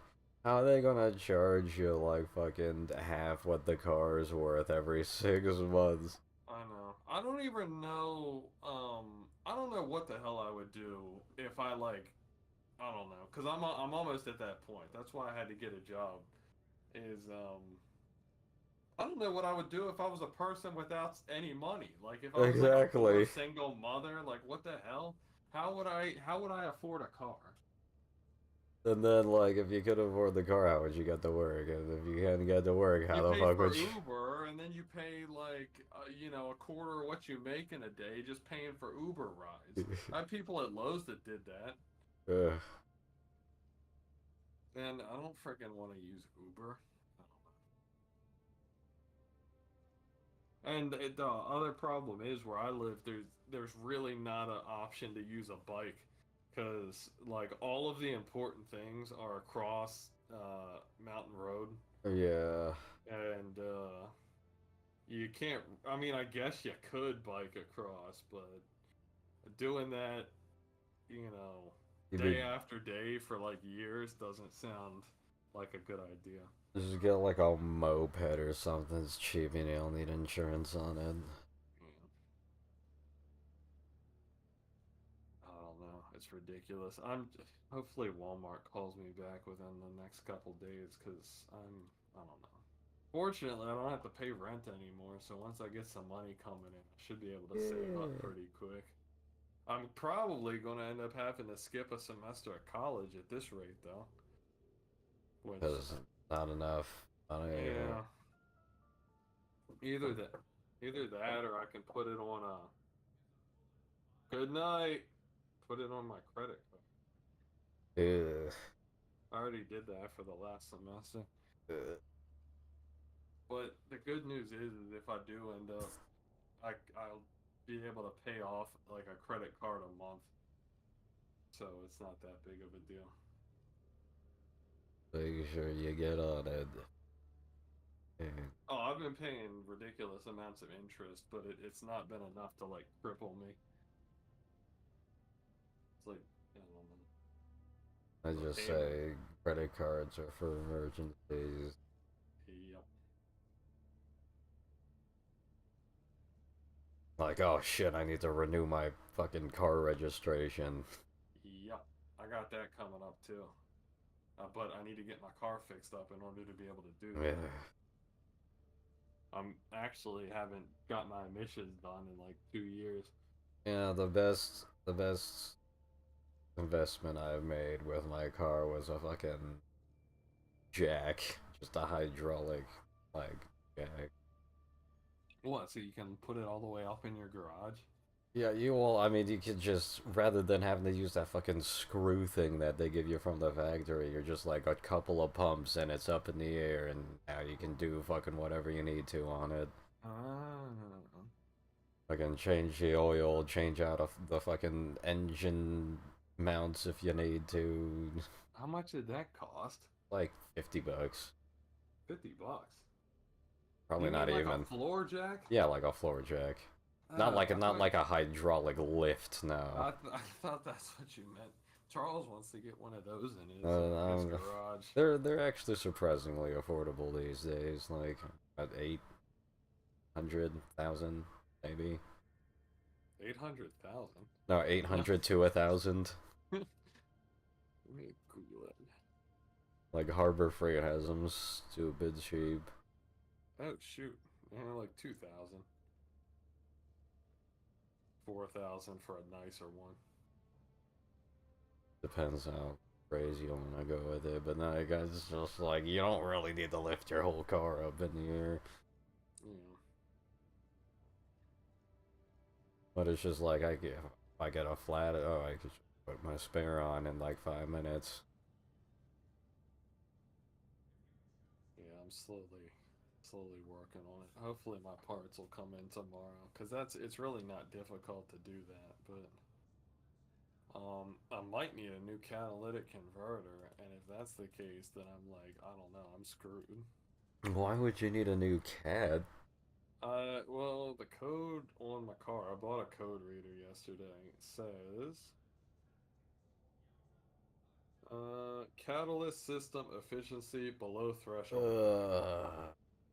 how are they gonna charge you like fucking half what the car is worth every 6 months? I know. I don't even know. I don't know what the hell I would do if I like. I don't know, cause I'm almost at that point. That's why I had to get a job. Is I don't know what I would do if I was a person without any money. Like if I was like a poor Exactly. single mother. Like what the hell? How would I afford a car? And then, like, if you could afford the car, how would you get to work? And if you hadn't get to work, how You the pay fuck for would you... Uber, and then you pay like a quarter of what you make in a day just paying for Uber rides. I have people at Lowe's that did that, Ugh. and I don't freaking want to use Uber. And the other problem is where I live, there's really not an option to use a bike, because like all of the important things are across Mountain Road, Yeah. and you can't. I mean, I guess you could bike across, but doing that, You'd be... day after day for like years doesn't sound like a good idea. Just get like a moped or something. It's cheap and you don't need insurance on it. Yeah. I don't know. It's ridiculous. Hopefully Walmart calls me back within the next couple days because I don't know. Fortunately, I don't have to pay rent anymore, so once I get some money coming in, I should be able to save up Yeah. pretty quick. I'm probably going to end up having to skip a semester at college at this rate, though. Which, Because not enough money. yeah, either that, either that, or I can put it on a good night. Put it on my credit card. Ugh. I already did that for the last semester. Ugh. But the good news is if I do end up, I'll be able to pay off like a credit card a month. so it's not that big of a deal. Make sure you get on it. And Oh, I've been paying ridiculous amounts of interest, but it's not been enough to like cripple me. It's like, I don't know. I The just payment. say credit cards are for emergencies. Yep. Like, oh shit, I need to renew my fucking car registration. Yep. I got that coming up too. But I need to get my car fixed up in order to be able to do Yeah. that. I'm actually haven't got my emissions done in like 2 years. Yeah, the best investment I've made with my car was a fucking jack. Just a hydraulic, like, jack. What? So you can put it all the way up in your garage? Yeah, I mean, you could just, rather than having to use that fucking screw thing that they give you from the factory, you're just like a couple of pumps and it's up in the air and now you can do fucking whatever you need to on it. Ah. Fucking change the oil, change out of the fucking engine mounts if you need to. How much did that cost? Like $50. $50. Probably You not mean like even. a floor jack? Yeah, like a floor jack. Ah, Not I thought- like a hydraulic lift, no. I thought that's what you meant. Charles wants to get one of those in his, his Um, garage. they're actually surprisingly affordable these days, like at 800,000 maybe. 800,000. No, 800 to 1,000. Let me Google it. Like Harbor Freight has them stupid cheap. Oh shoot, like 2,000. 4,000 for a nicer one. Depends how crazy you want to go with it, but no, guys, it's just like you don't really need to lift your whole car up in the air. Yeah. But it's just like if I get a flat, oh, I could just put my spare on in like 5 minutes. Yeah, I'm slowly working on it. Hopefully my parts will come in tomorrow, cause it's really not difficult to do that, but I might need a new catalytic converter, and if that's the case, then I'm like, I don't know, I'm screwed. Why would you need a new cat? Well, the code on my car, I bought a code reader yesterday. It says, catalyst system efficiency below threshold.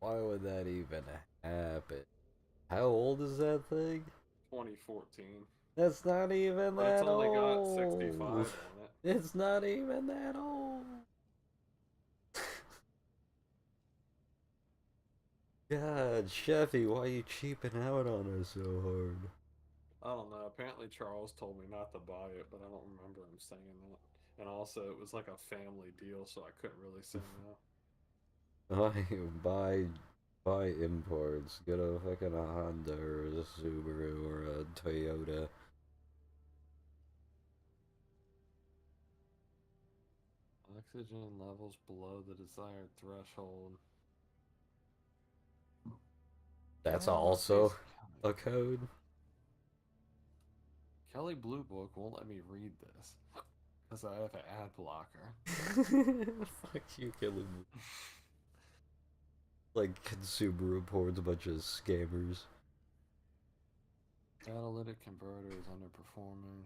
Why would that even happen? How old is that thing? 2014. That's not even But it's that only got old. 65 on it. It's not even that old. God, Chevy, why are you cheaping out on us so hard? I don't know. Apparently Charles told me not to buy it, but I don't remember him saying that. And also, it was like a family deal, so I couldn't really say no. Buy imports. Get a fucking Honda or a Subaru or a Toyota. Oxygen levels below the desired threshold. That's Oh, also geez. a code. Kelly Blue Book won't let me read this because I have an ad blocker. Fuck you, killing me. Like Consumer Reports, a bunch of scammers. Catalytic converter is underperforming.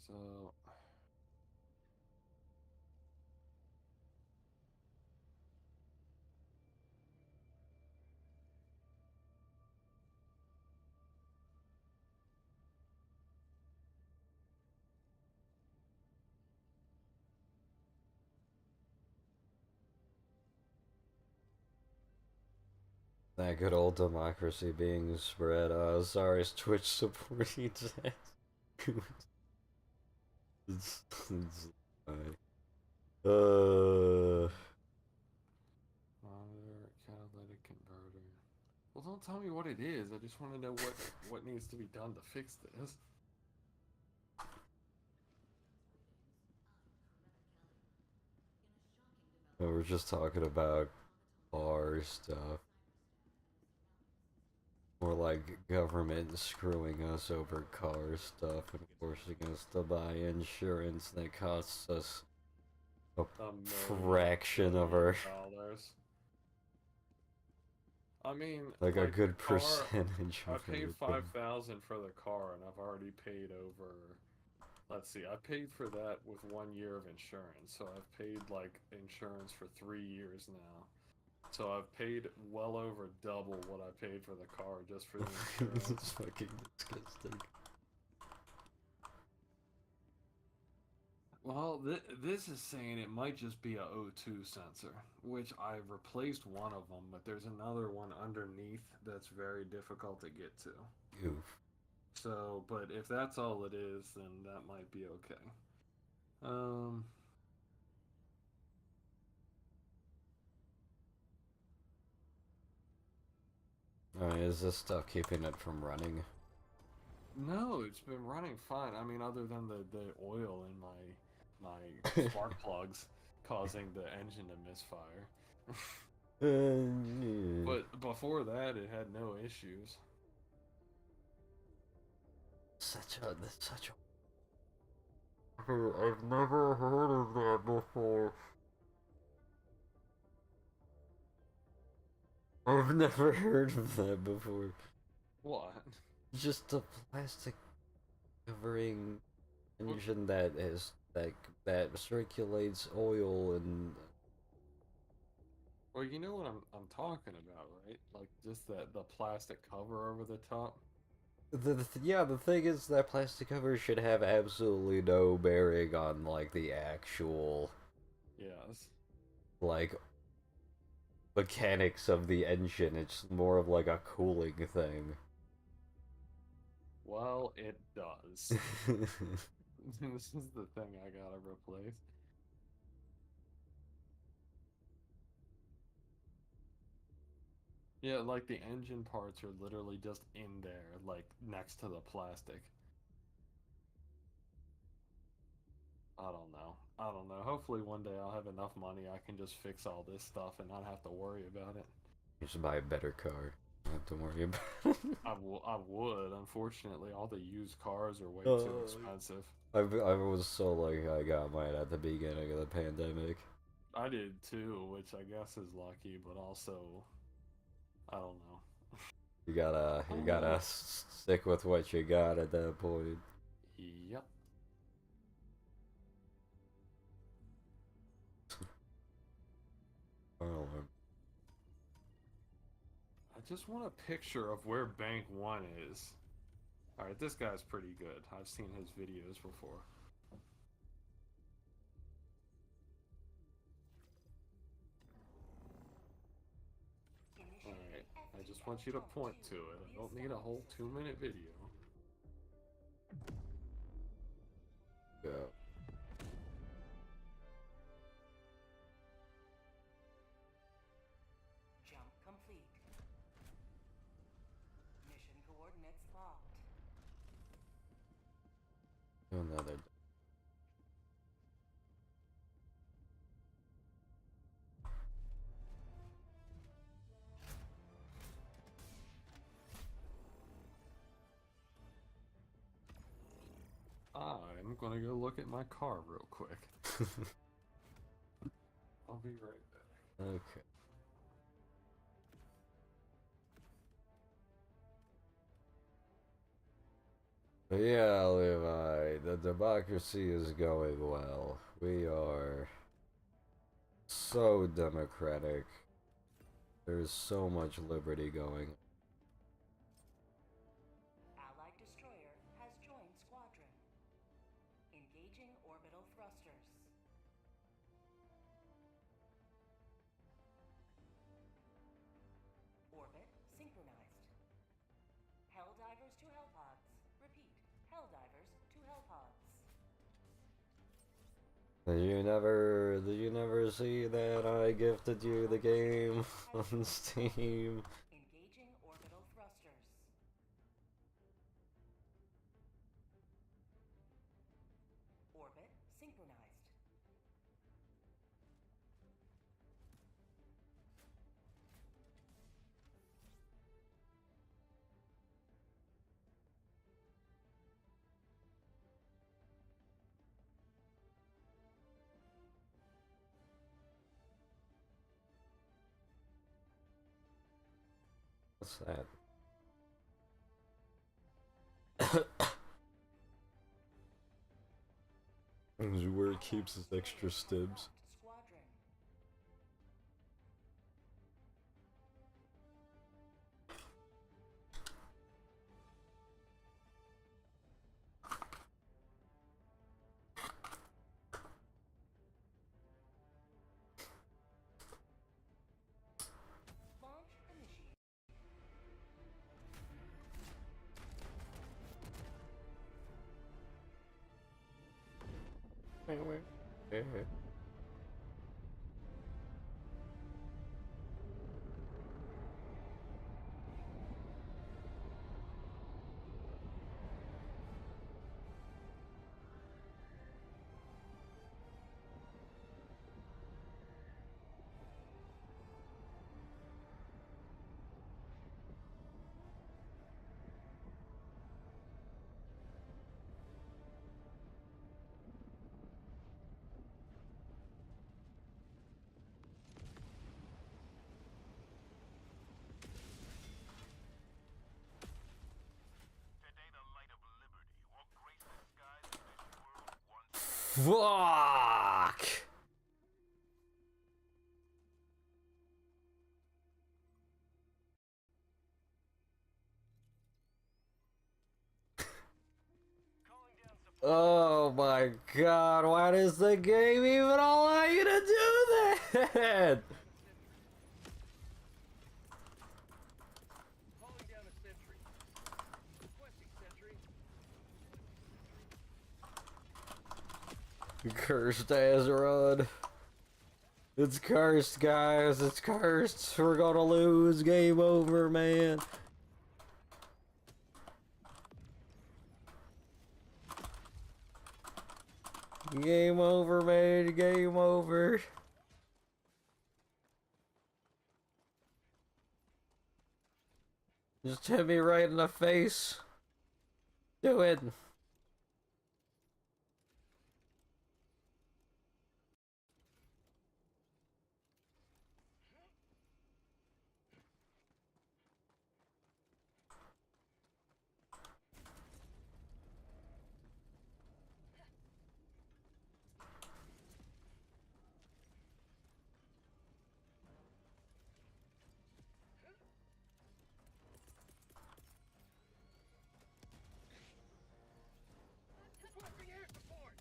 So That good old democracy being spread. Sorry, it's Twitch supporting that. it's fine. monitor catalytic converter. Well, don't tell me what it is. I just want to know what needs to be done to fix this. We're just talking about bar stuff. Or like government screwing us over car stuff and forcing us to buy insurance that costs us a fraction of our, dollars. I mean, like a the good car, percentage I of paid everything. $5,000 for the car, and I've already paid over. Let's see, I paid for that with 1 year of insurance, so I've paid like insurance for 3 years now. So I've paid well over double what I paid for the car just for the insurance. It's fucking disgusting. Well, this is saying it might just be a O2 sensor, which I've replaced one of them, but there's another one underneath that's very difficult to get to. Oof. So, but if that's all it is, then that might be okay. Alright, is this stuff keeping it from running? No, it's been running fine. I mean, other than the oil in my spark plugs causing the engine to misfire. Yeah. But before that, it had no issues. That's such a. I've never heard of that before. I've never heard of that before. What? Just a plastic covering engine that is that circulates oil and. Well, you know what I'm talking about, right? Like just the plastic cover over the top. The thing is that plastic cover should have absolutely no bearing on like the actual Yes. like mechanics of the engine. It's more of like a cooling thing. Well, it does. This is the thing I gotta replace. Yeah, like the engine parts are literally just in there, like next to the plastic. I don't know. I don't know. Hopefully one day I'll have enough money I can just fix all this stuff and not have to worry about it. You should buy a better car. Don't have to worry about it. I would. Unfortunately, all the used cars are way Oh, too expensive. I was so lucky I got mine at the beginning of the pandemic. I did too, which I guess is lucky, but also, I don't know. You gotta stick with what you got at that point. Yep. Oh, I just want a picture of where Bank 1 is. Alright, this guy's pretty good. I've seen his videos before. Alright, I just want you to point to it. I don't need a whole 2-minute video. yeah. Jump complete. Mission coordinates locked. Another. I'm gonna go look at my car real quick. I'll be right back. Okay. But yeah, Levi, the democracy is going well. We are so democratic. There's so much liberty going. Allied destroyer has joined squadron. Engaging orbital thrusters. Orbit synchronized. Helldivers to hellpods. Repeat. Helldivers to hellpods. Did you never see that I gifted you the game on Steam? Engaging orbital thrusters. Orbit synchronized. What's that? This is where he keeps his extra stibs. Squadron. Launch initiated. Today the light of liberty will grace the skies of this world once Fuck! calling down support. Oh my god, why does the game even allow you to do that? Calling down a sentry. Requesting sentry. Cursed Azeroth. It's cursed, guys. It's cursed. We're gonna lose. Game over, man. Game over, man. Game over. Just hit me right in the face. Do it. Requesting air support.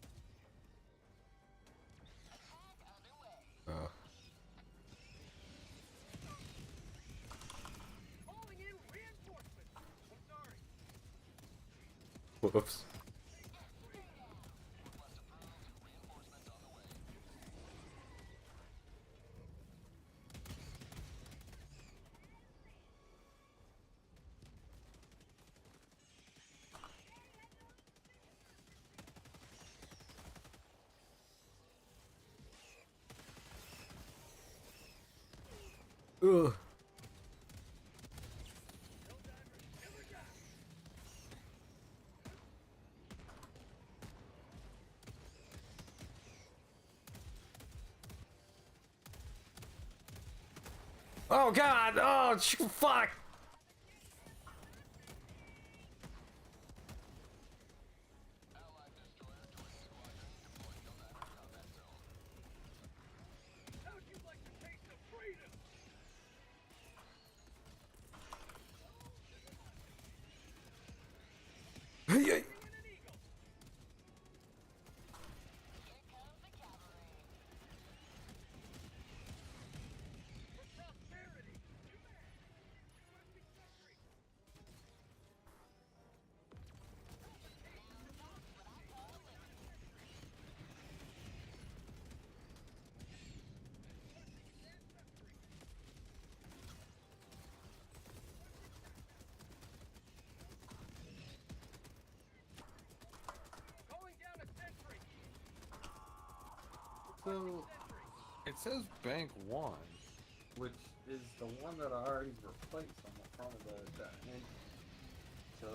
Oh. Calling in reinforcements. I'm sorry. Whoops. Ugh. Oh god! Oh, fuck! How would you like to taste of freedom? Hey, Bringing an eagle. For prosperity. Requesting sentry. Calling down a sentry. So it says Bank 1, which is the one that I already replaced on the front of the tank. So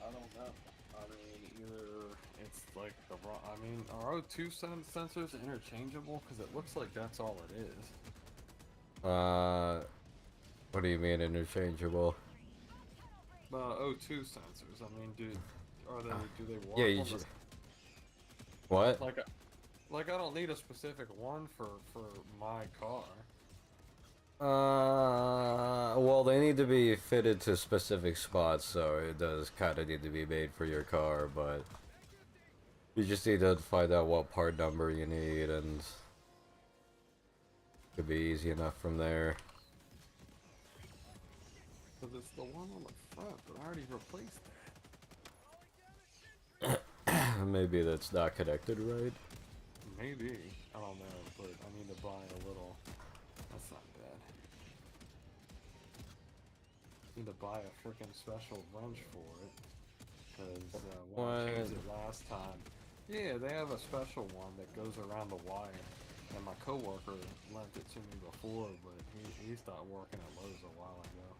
I don't know. I mean, either it's like the wrong. I mean, are O2 sensors interchangeable? Because it looks like that's all it is. What do you mean interchangeable? O2 sensors. I mean, do they work? Yeah, you on just... What? Like I don't need a specific one for my car. Well, they need to be fitted to specific spots, so it does kind of need to be made for your car, but you just need to find out what part number you need, and it could be easy enough from there. Because it's the one on the front, but I already replaced Maybe that's not connected right. that. Maybe. I don't know, but I need to buy a little. That's not bad. Need to buy a freaking special wrench for it. Because when I changed it last time, yeah, they have a special one that goes around the wire. And my coworker lent it to me before, but he stopped working at Lowe's a while ago.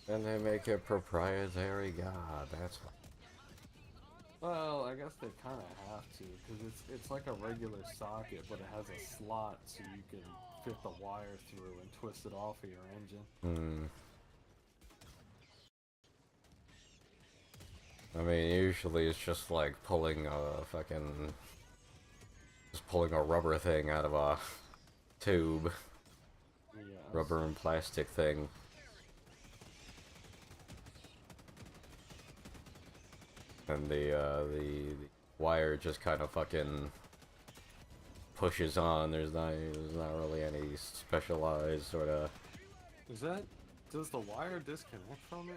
And they make it proprietary. God, that's... Well, I guess they kind of have to, because it's like a regular socket, but it has a slot so you can fit the wire through and twist it off of your engine. I mean, usually it's just like pulling a fucking... just pulling a rubber thing out of a tube. Yes. Rubber and plastic thing. And the wire just kind of fucking pushes on. There's not really any specialized sort of... Does the wire disconnect from it?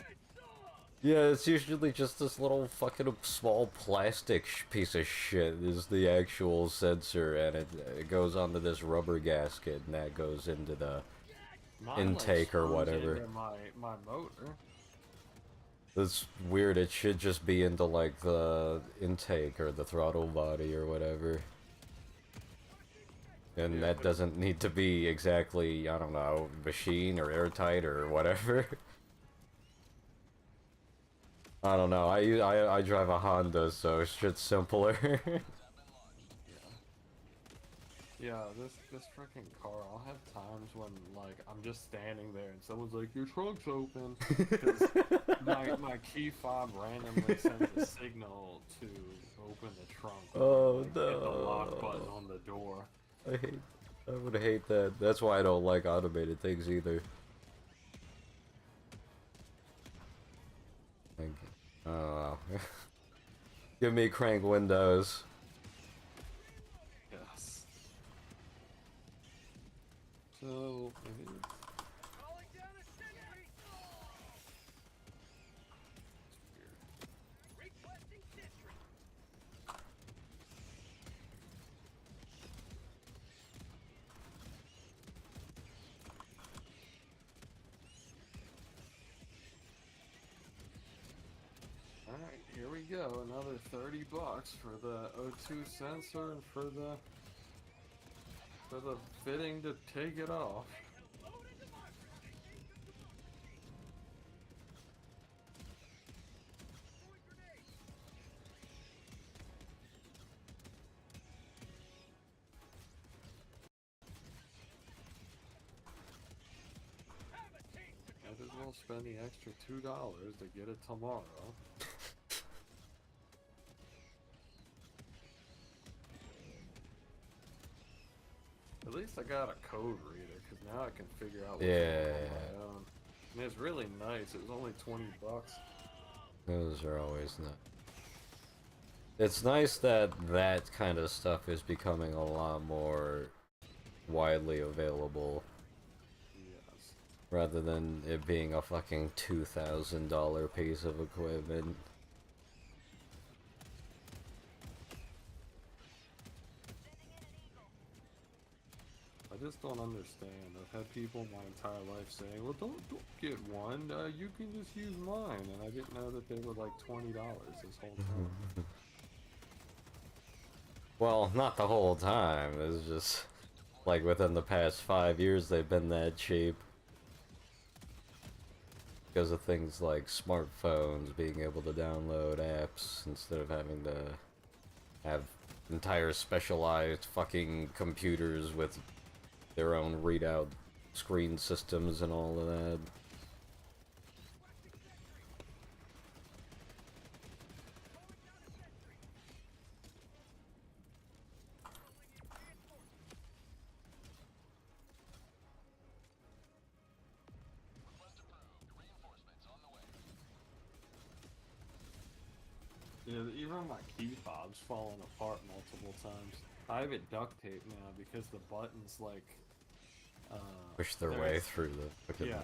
Yeah, it's usually just this little fucking small plastic piece of shit is the actual sensor, and it goes onto this rubber gasket, and that goes into the Mine, intake or screws whatever. into my motor. It's weird, it should just be into like the intake or the throttle body or whatever. And that doesn't need to be exactly, I don't know, machine or airtight or whatever. I don't know, I drive a Honda, so it's just simpler. Yeah, this freaking car, I'll have times when, like, I'm just standing there and someone's like, your trunk's open. 'Cause my key fob randomly sends a signal to open the trunk. Oh, Hit no. the lock button on the door. I would hate that. That's why I don't like automated things either. Like, I don't know. Give me crank windows. Yes. So, Calling down a sentry. Requesting sentry. alright, here we go. Another $30 for the O2 sensor and for the fitting to take it off. Might as well spend the extra $2 to get it tomorrow. At least I got a code reader, because now I can figure out what's going on my own. And it's really nice. It was only $20. Those are always nice. It's nice that that kind of stuff is becoming a lot more widely available, Yes. rather than it being a fucking $2,000 piece of equipment. I just don't understand. I've had people my entire life saying, well, don't get one. You can just use mine. And I didn't know that they were like $20 this whole time. Well, not the whole time. It's just like within the past 5 years they've been that cheap. Because of things like smartphones being able to download apps instead of having to have entire specialized fucking computers with their own readout screen systems and all of that. Yeah, even my key fob's fallen apart multiple times. I have it duct taped now because the buttons like Push their way there's- through the fucking... Yeah,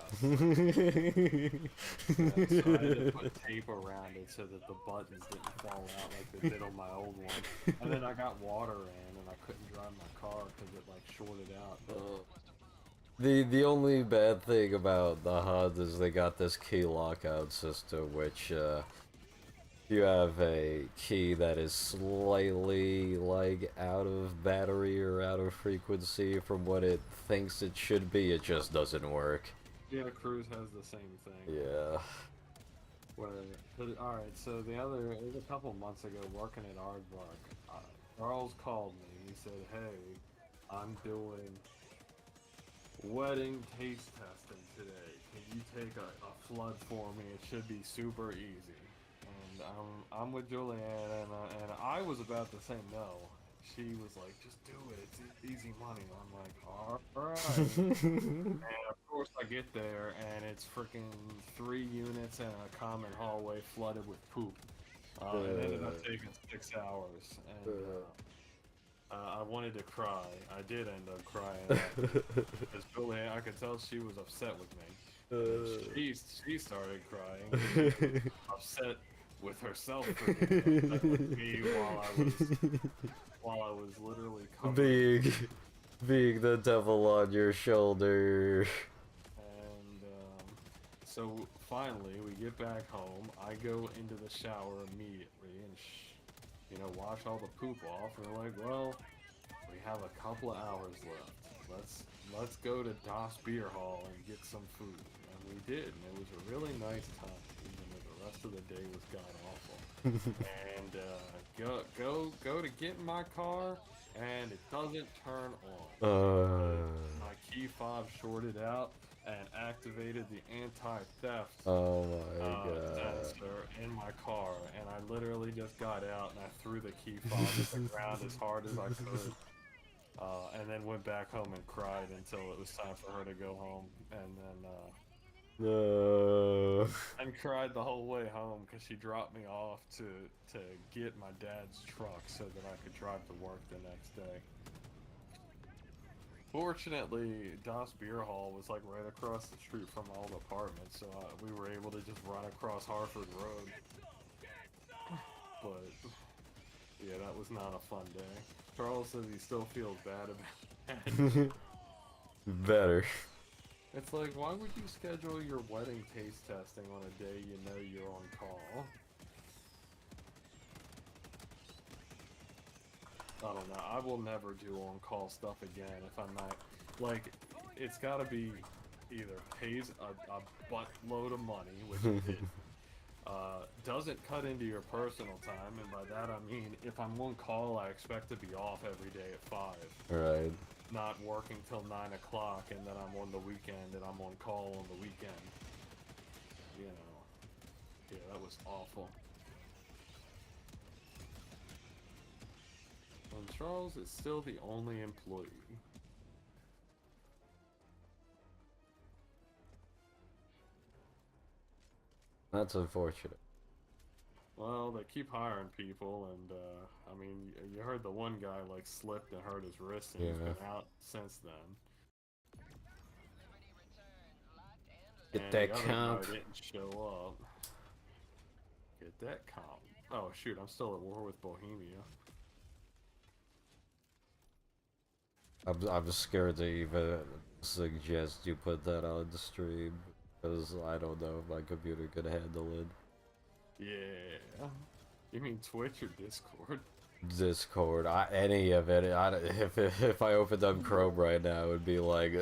so I had to put tape around it so that the buttons didn't fall out like they did on my old one. And then I got water in and I couldn't drive my car because it like shorted out. The only bad thing about the HUD is they got this key lockout system, which you have a key that is slightly like out of battery or out of frequency from what it thinks it should be, it just doesn't work. Yeah, Cruise has the same thing. Yeah. Alright, so it was a couple months ago working at Aardvark. Charles called me. He said, hey, I'm doing wedding taste testing today. Can you take a flood for me? It should be super easy. And I'm with Julianne, and I was about to say no. She was like, just do it. It's easy money. I'm like, alright. And of course I get there, and it's freaking 3 units and a common hallway flooded with poop. It ended up taking 6 hours, and I wanted to cry. I did end up crying because Julianne, I could tell she was upset with me. She started crying, upset with herself for being upset with me while I was literally covered. Being the devil on your shoulder. And so finally we get back home. I go into the shower immediately and wash all the poop off. And we're like, well, we have a couple of hours left. Let's go to Das Beer Hall and get some food. And we did, and it was a really nice time, even though the rest of the day was god awful. And go to get in my car, and it doesn't turn on. My key fob shorted out and activated the anti-theft sensor in my car, and I literally just got out and I threw the key fob to the ground as hard as I could. And then went back home and cried until it was time for her to go home, and then and cried the whole way home because she dropped me off to get my dad's truck so that I could drive to work the next day. Fortunately, Das Beer Hall was like right across the street from all the apartments, so we were able to just run across Harford Road. But yeah, that was not a fun day. Charles says he still feels bad about that. Better. It's like, why would you schedule your wedding taste testing on a day you know you're on call? I don't know. I will never do on-call stuff again if I'm not... Like, it's gotta be either pays a buttload of money, which it did, doesn't cut into your personal time, and by that I mean, if I'm on call, I expect to be off every day at 5. Right. Not working till 9 o'clock, and then I'm on the weekend, and I'm on call on the weekend. You know. Yeah, that was awful. And Charles is still the only employee. That's unfortunate. Well, they keep hiring people, and I mean, you heard the one guy like slipped and hurt his wrist, and he's been out since then. Get And that the other comp. guy didn't show up. Get that comp. Oh shoot, I'm still at war with Bohemia. I'm scared to even suggest you put that on the stream because I don't know if my computer could handle it. Yeah. You mean Twitch or Discord? Discord, any of it. If I opened up Chrome right now, it would be like.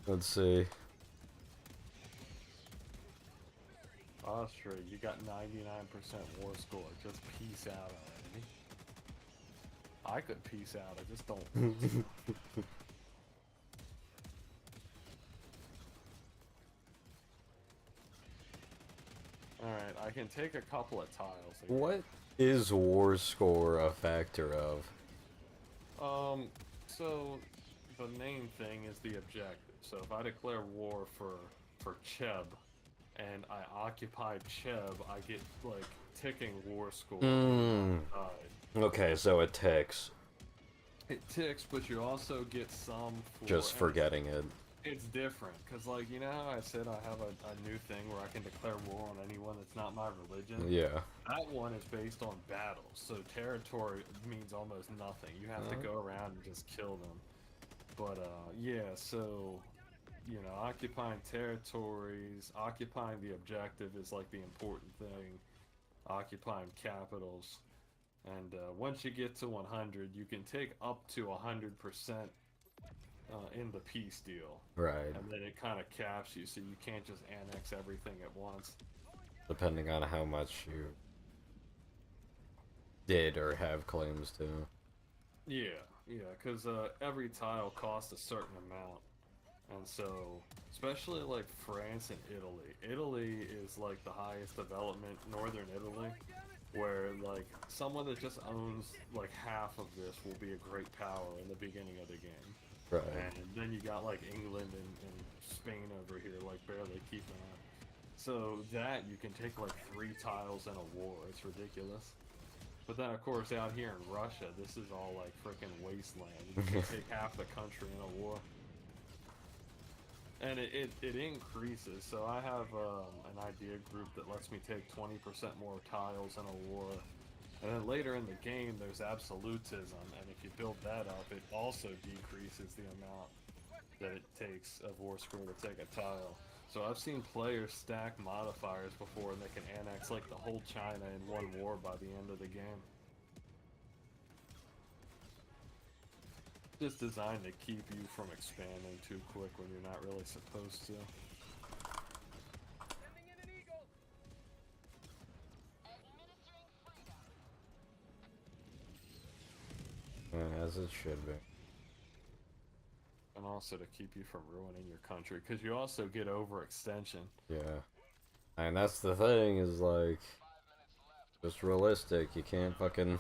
Let's see. Austria, you got 99% war score. Just peace out already. I could peace out. I just don't. Alright, I can take a couple of tiles here. What is war score a factor of? So the main thing is the objective. So if I declare war for Cheb and I occupy Cheb, I get like ticking war score. Okay, so it ticks. It ticks, but you also get some for Just forgetting it. It's different, because, like, you know how I said I have a new thing where I can declare war on anyone that's not my religion? Yeah. That one is based on battles, so territory means almost nothing. You have to go around and just kill them. But, yeah, so, you know, occupying territories, occupying the objective is, like, the important thing. Occupying capitals. And, once you get to 100, you can take up to 100%. In the peace deal. Right. And then it kind of caps you, so you can't just annex everything at once. Depending on how much you did or have claims to. Yeah, because every tile costs a certain amount. And so, especially like France and Italy. Italy is like the highest development, northern Italy, where like someone that just owns like half of this will be a great power in the beginning of the game. Right. And then you got like England and Spain over here like barely keeping up. So that you can take like 3 tiles in a war. It's ridiculous. But then of course out here in Russia, this is all like freaking wasteland. You can take half the country in a war. And it increases. So I have an idea group that lets me take 20% more tiles in a war. And then later in the game, there's absolutism, and if you build that up, it also decreases the amount that it takes of war score to take a tile. So I've seen players stack modifiers before, and they can annex like the whole China in one war by the end of the game. Just designed to keep you from expanding too quick when you're not really supposed to. Sending in an eagle. As it should be. And also to keep you from ruining your country, because you also get overextension. Yeah. And that's the thing, is like, just realistic. You can't fucking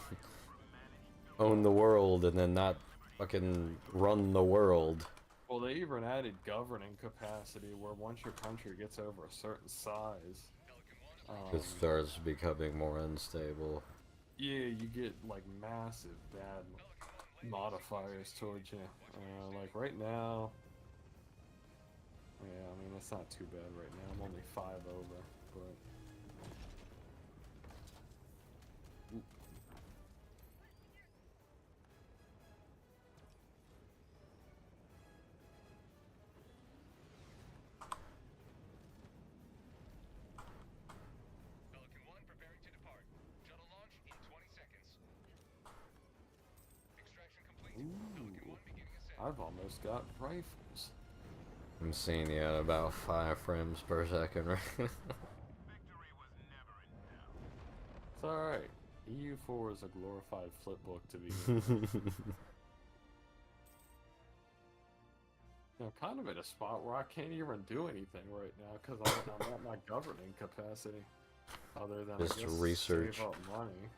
own the world and then not fucking run the world. Well, they even added governing capacity, where once your country gets over a certain size, It starts becoming more unstable. yeah, you get like massive bad modifiers towards you. Like right now, yeah, I mean it's not too bad right now. I'm only 5 over, but Pelican 1 preparing to depart. Shuttle launch in 20 seconds. Extraction complete. Pelican 1 beginning ascent. I've almost got rifles. I'm seeing you at about 5 frames per second, right? Victory was never in doubt. It's alright. EU4 is a glorified flipbook to be. I'm kind of in a spot where I can't even do anything right now because I'm at my governing capacity. Other than Just I guess research. save up money.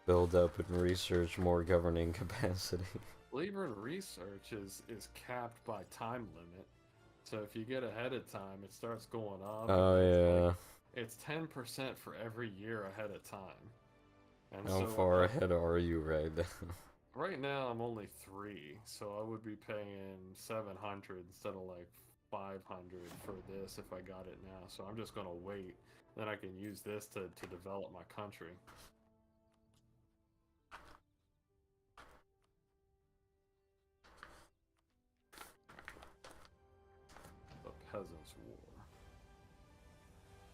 Build up and research more governing capacity. Well, even research is capped by time limit. So if you get ahead of time, it starts going up. Oh, yeah. It's 10% for every year ahead of time. And How so far ahead are you right now? right now I'm only 3, so I would be paying 700 instead of like 500 for this if I got it now. So I'm just gonna wait. Then I can use this to develop my country. The Peasants' War.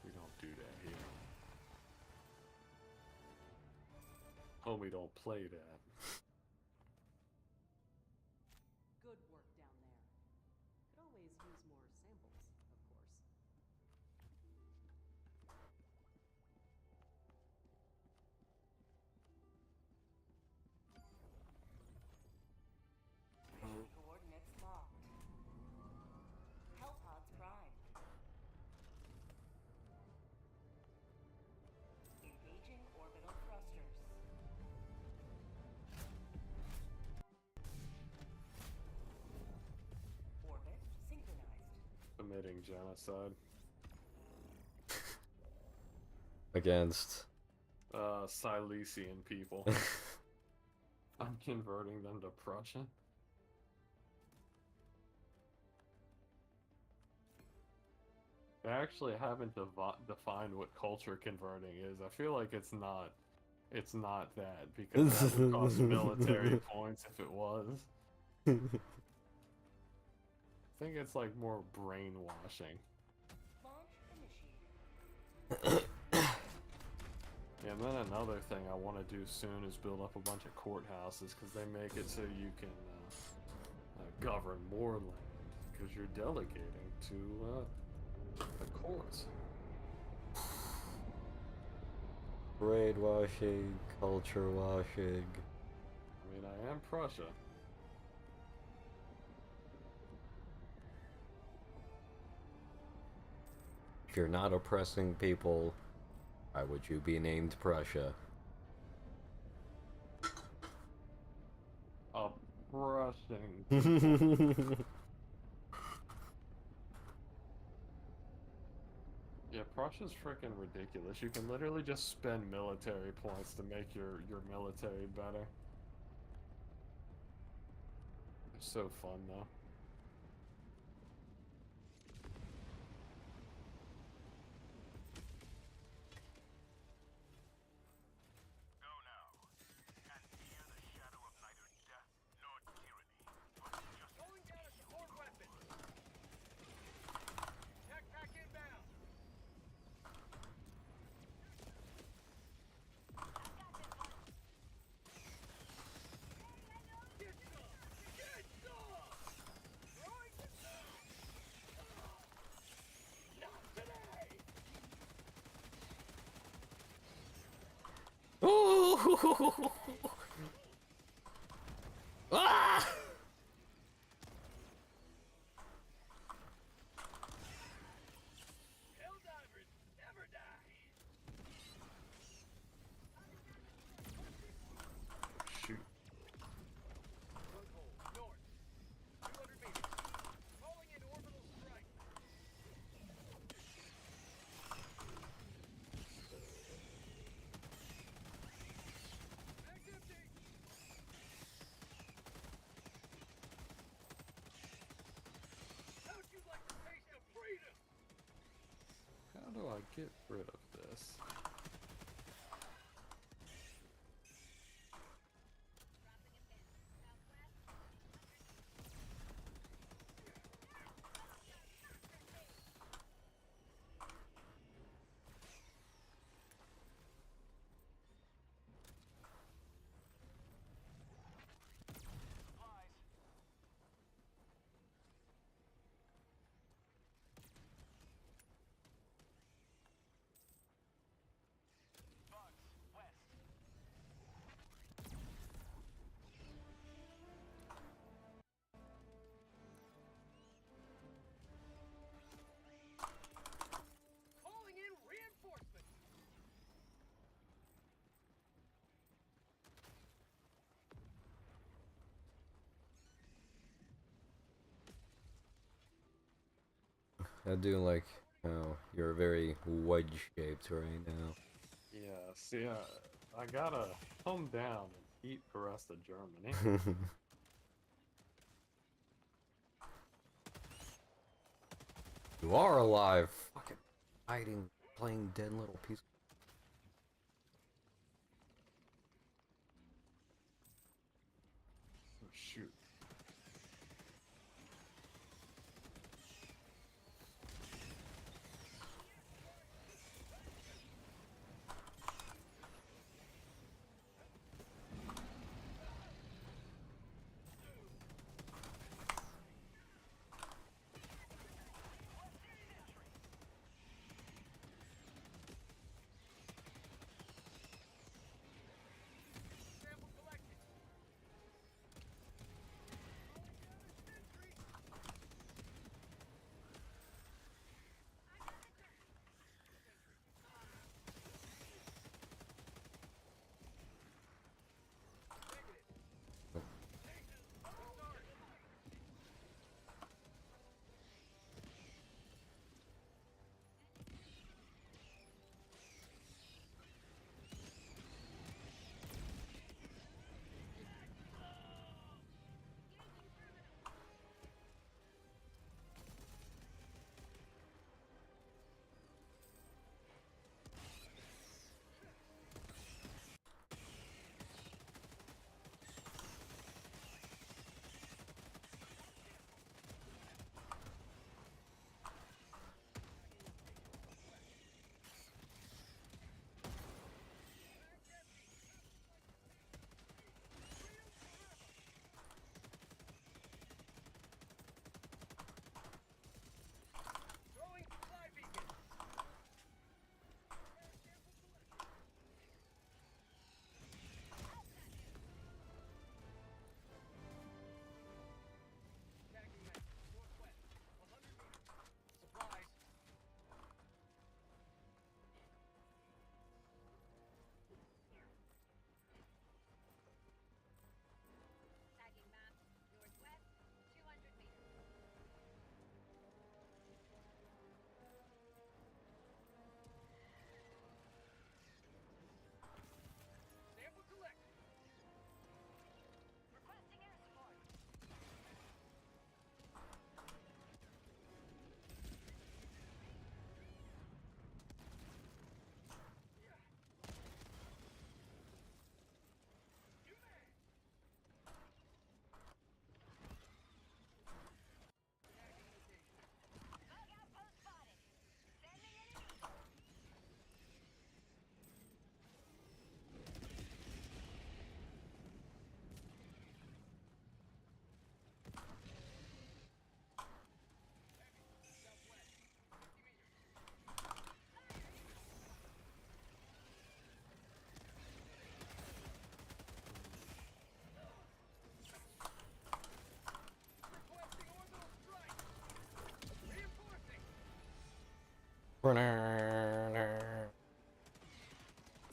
We don't do that here. Homie, don't play that. Good work down there. Could always use more samples, of course. genocide. Against. Silesian people. I'm converting them to Prussian. I actually haven't defined what culture converting is. I feel like it's not that, because that would cost military points if it was. I think it's like more brainwashing. Launch initiated. Yeah, and then another thing I want to do soon is build up a bunch of courthouses, because they make it so you can govern more land, because you're delegating to the courts. Brainwashing, culture washing. I mean, I am Prussia. If you're not oppressing people, why would you be named Prussia? Oppressing. Yeah, Prussia's freaking ridiculous. You can literally just spend military points to make your military better. It's so fun though. Go now, and fear the shadow of neither death nor tyranny, but justice. Going down a support weapon. Backpack inbound. Get some! Get some! Throwing the not today! Oh! Ah! Hell divers never die! Shoot. Foothold north. 200 meters. Calling in orbital strike. Mag's empty. How'd you like the taste of freedom? How do I get rid of this? Calling in reinforcements. I do like how you're very wedge-shaped right now. Yeah, see, I gotta come down and eat the rest of Germany. You are alive! Fucking hiding, playing dead little piece. Oh, shoot.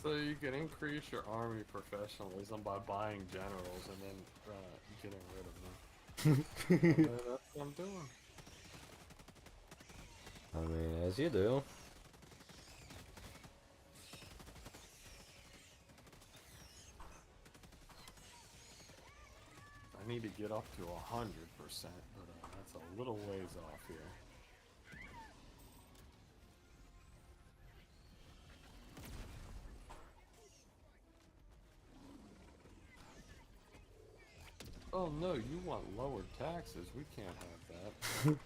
So you can increase your army professionalism by buying generals and then getting rid of them. That's what I'm doing. I mean, as you do. I need to get up to 100%, but that's a little ways off here. Oh no, you want lower taxes? We can't have that.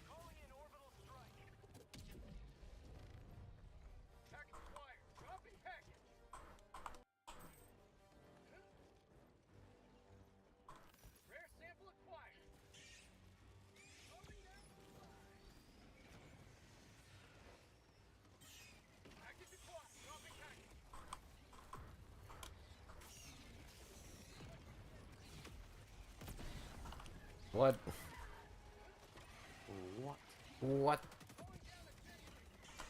Calling in orbital strike. Package acquired. Dropping package. Rare sample acquired. Loading down supply. Package acquired. Dropping package. What? What? What?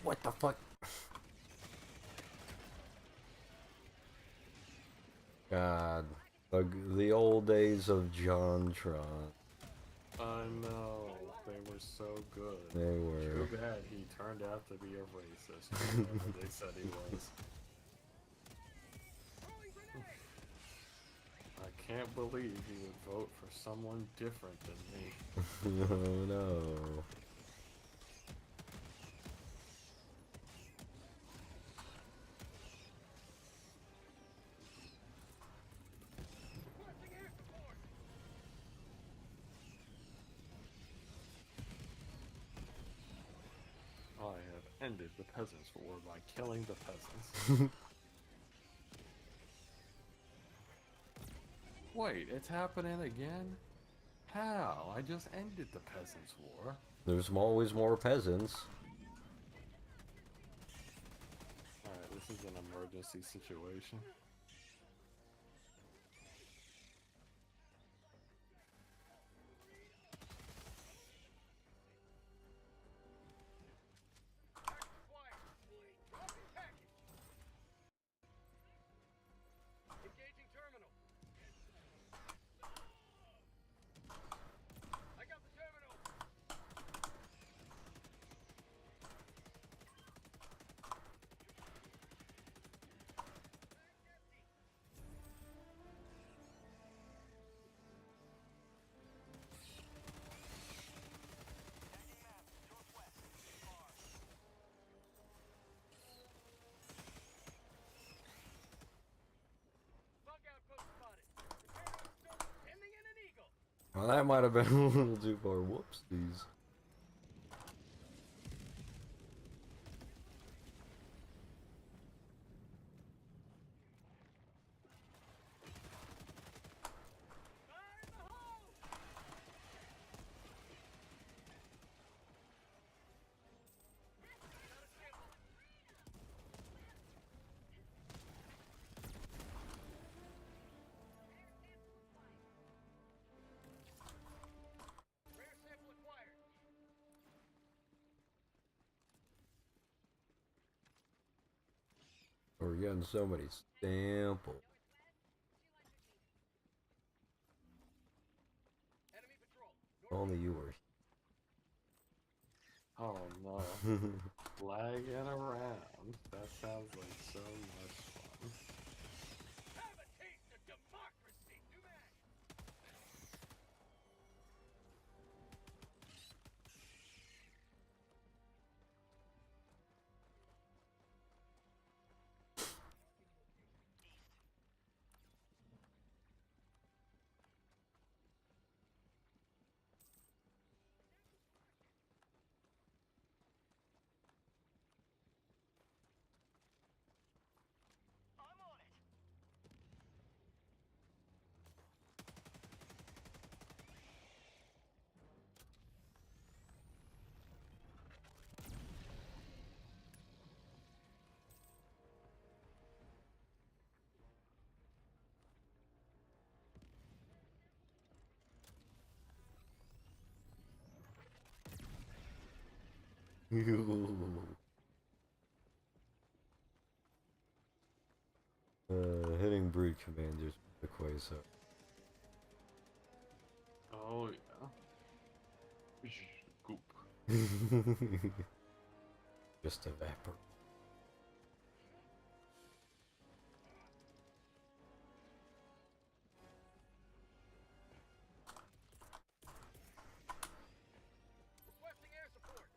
What the fuck? God, the old days of JonTron. I know, they were so good. They were. Too bad he turned out to be a racist, whatever they said he was. Throwing grenade. I can't believe he would vote for someone different than me. Oh no. Requesting air support. I have ended the Peasants' War by killing the peasants. Wait, it's happening again? How? I just ended the Peasants' War. There's always more peasants. Alright, this is an emergency situation. Package acquired. Dropping package. Engaging terminal. I got the terminal. Bug outpost spotted. Repair understood. Sending in an eagle. Well, that might have been a little too far. Whoopsies. Fire in the hole. Got a sample. Rare sample acquired. getting so many samples. Enemy patrol. If only you were. Oh no. Lagging around. That sounds like so much fun. Have a taste of democracy. New match. I'm on it. Hitting brood commanders with the Quasar. Oh yeah. Goop. Just evaporate. Requesting air support.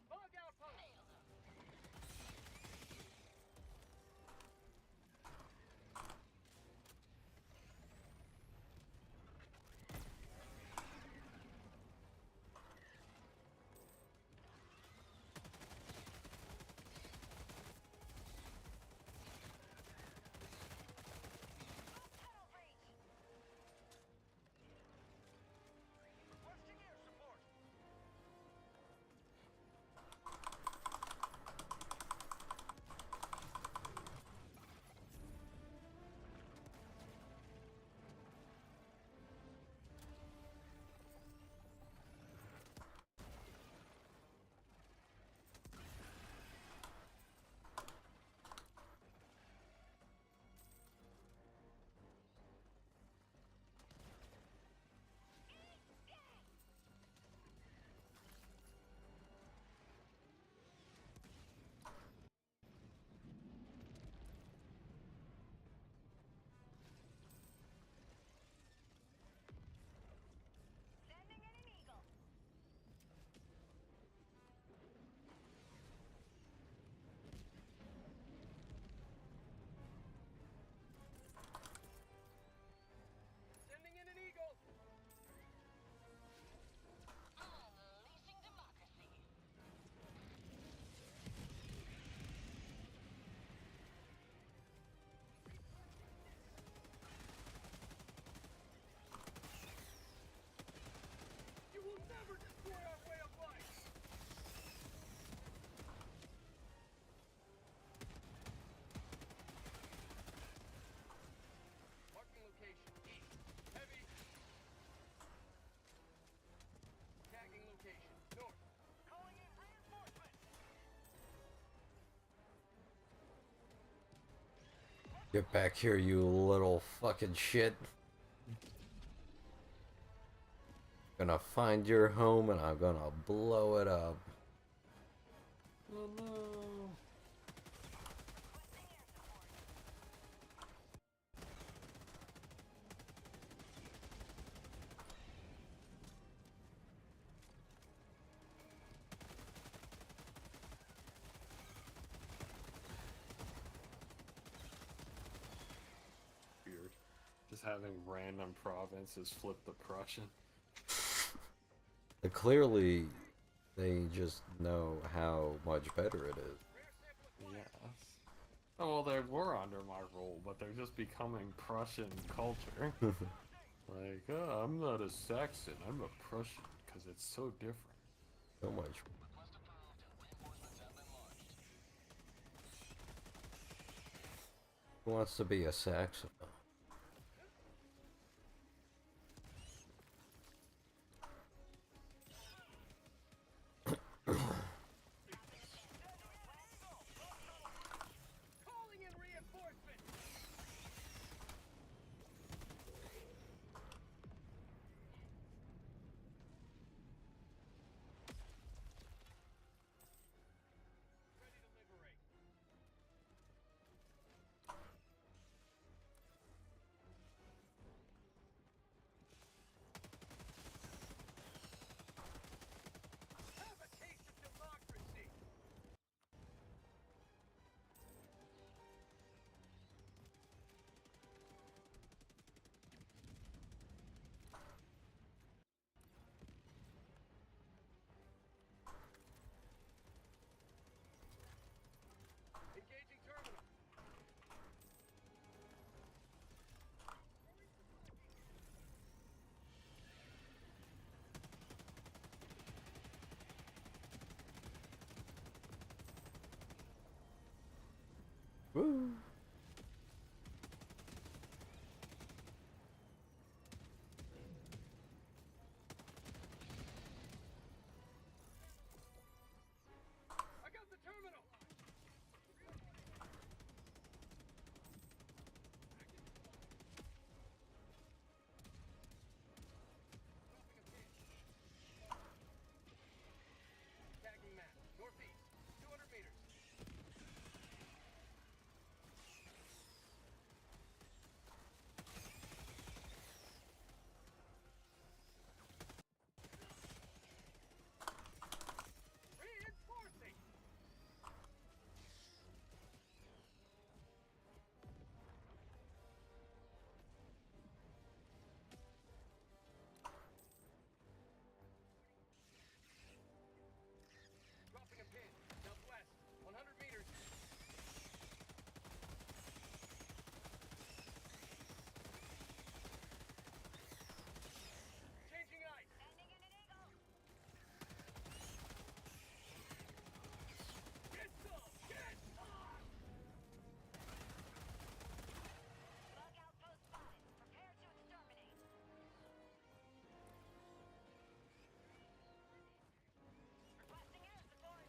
Bug outpost. Tunnel breach. Requesting air support. Sending in an eagle. Sending in an eagle. Unleashing democracy. You will never destroy our way of life. Marking location. East. Heavy. Tagging location. North. Calling in reinforcements. Get back here, you little fucking shit. Gonna find your home and I'm gonna blow it up. Oh no. Requesting air support. Weird. Just having random provinces flip the Prussian. Clearly, they just know how much better it is. Yes. Oh, well, they were under my rule, but they're just becoming Prussian culture. Like, oh, I'm not a Saxon, I'm a Prussian, because it's so different. So much. Who wants to be a saxophone? Woo! I got the terminal. Tagging map. Northeast. 200 meters. Reinforcing. Dropping a pin. Southwest. 100 meters. Changing ice. Sending in an eagle. Get some. Get some. Bug outpost spotted. Prepare to exterminate. Requesting air support.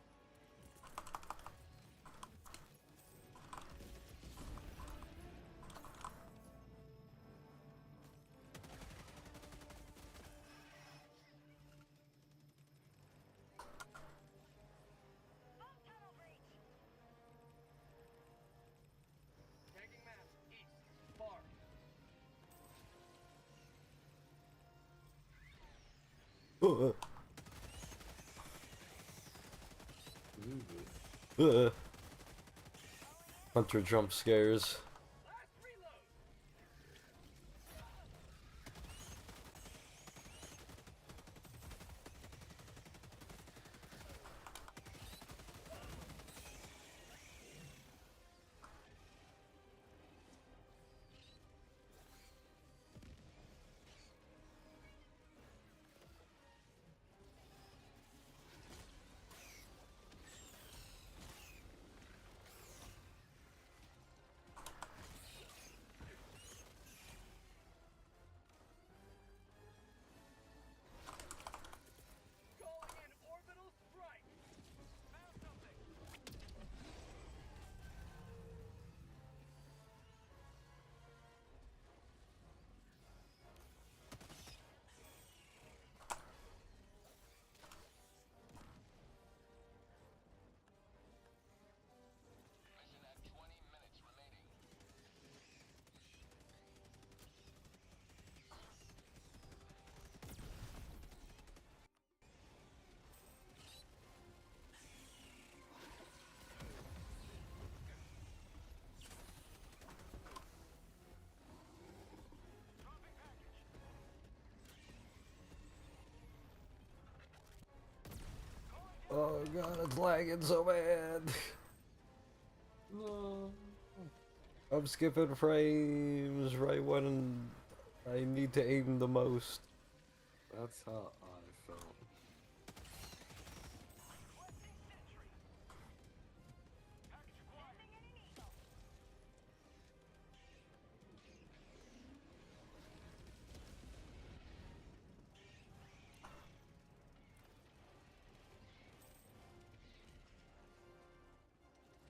Bomb tunnel breach. Tagging map. East. Far. Hunter jump scares. Last reload. Calling in orbital strike. Found something. Mission at 20 minutes remaining. Dropping package. Oh god, it's lagging so bad. I'm skipping frames right when I need to aim the most. That's how I felt. Requesting sentry. Package acquired. Sending in an eagle.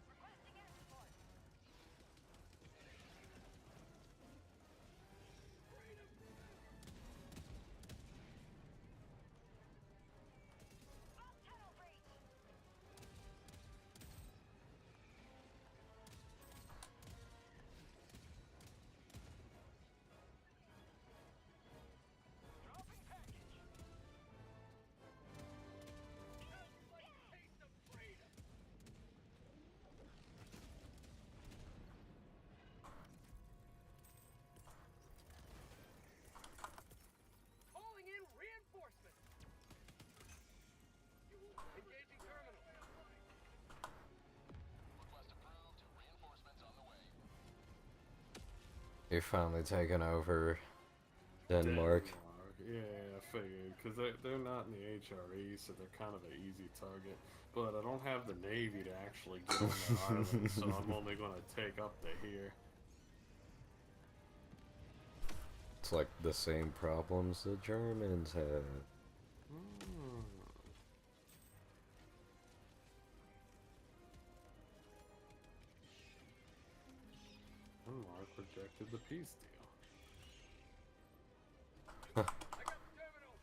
Requesting air support. Bomb tunnel breach. Dropping package. Like a taste of freedom. Calling in reinforcements. Engaging terminal. Request approved. Reinforcements on the way. You're finally taking over Denmark. Yeah, figured, because they're not in the HRE, so they're kind of an easy target. But I don't have the Navy to actually get on that island, so I'm only going to take up to here. It's like the same problems the Germans had. Hmm. And Mark rejected the peace deal. I got the terminal.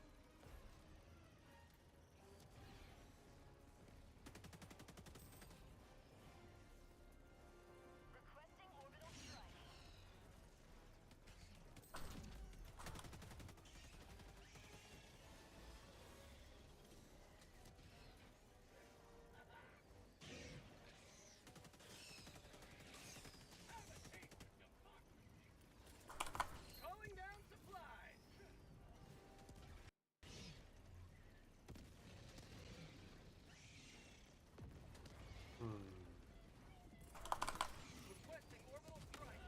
Requesting orbital strike. Calling down supplies. Hmm. Requesting orbital strike.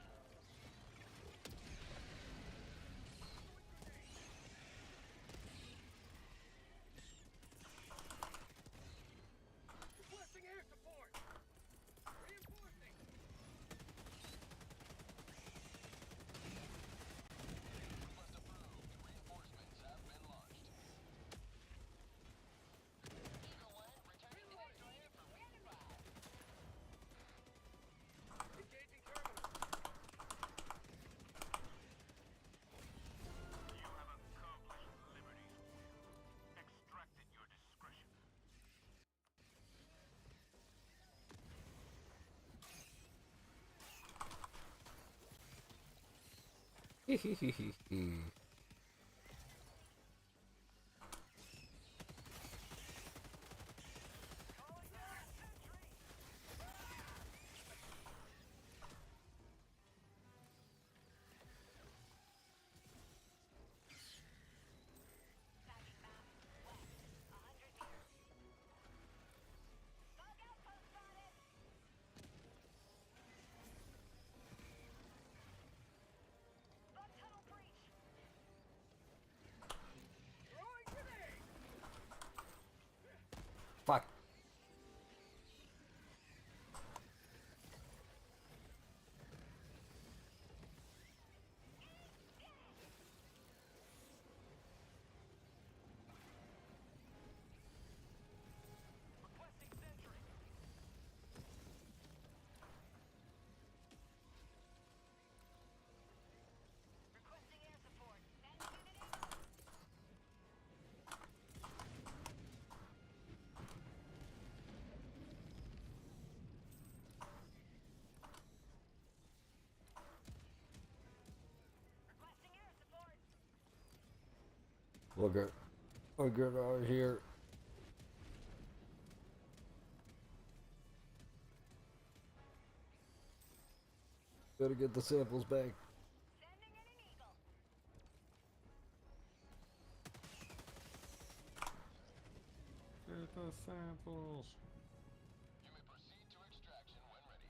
Requesting air support. Reinforcing. Request approved. Reinforcements have been launched. Eagle One, returning to destroyer for resupply. Engaging terminal. You have accomplished Liberty's will. Extract at your discretion. Tagging map. West. 100 meters. Bug outpost spotted. Bug tunnel breach. Throwing grenade. Fuck. Requesting sentry. Requesting air support. Send unit in. Requesting air support. We'll get out of here. Better get the samples back. Sending in an eagle. Get the samples. You may proceed to extraction when ready.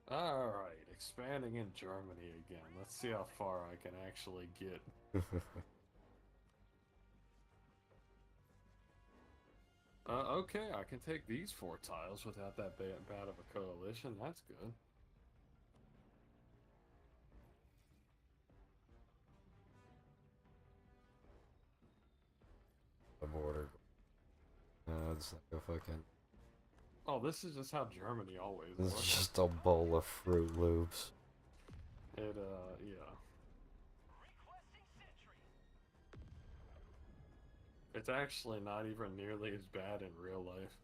Alright, expanding in Germany again. Let's see how far I can actually get. Okay, I can take these 4 tiles without that bad of a coalition. That's good. The border. It's like a fucking. Oh, this is just how Germany always It's works. just a bowl of Fruit Loops. Yeah. Requesting sentry. It's actually not even nearly as bad in real life.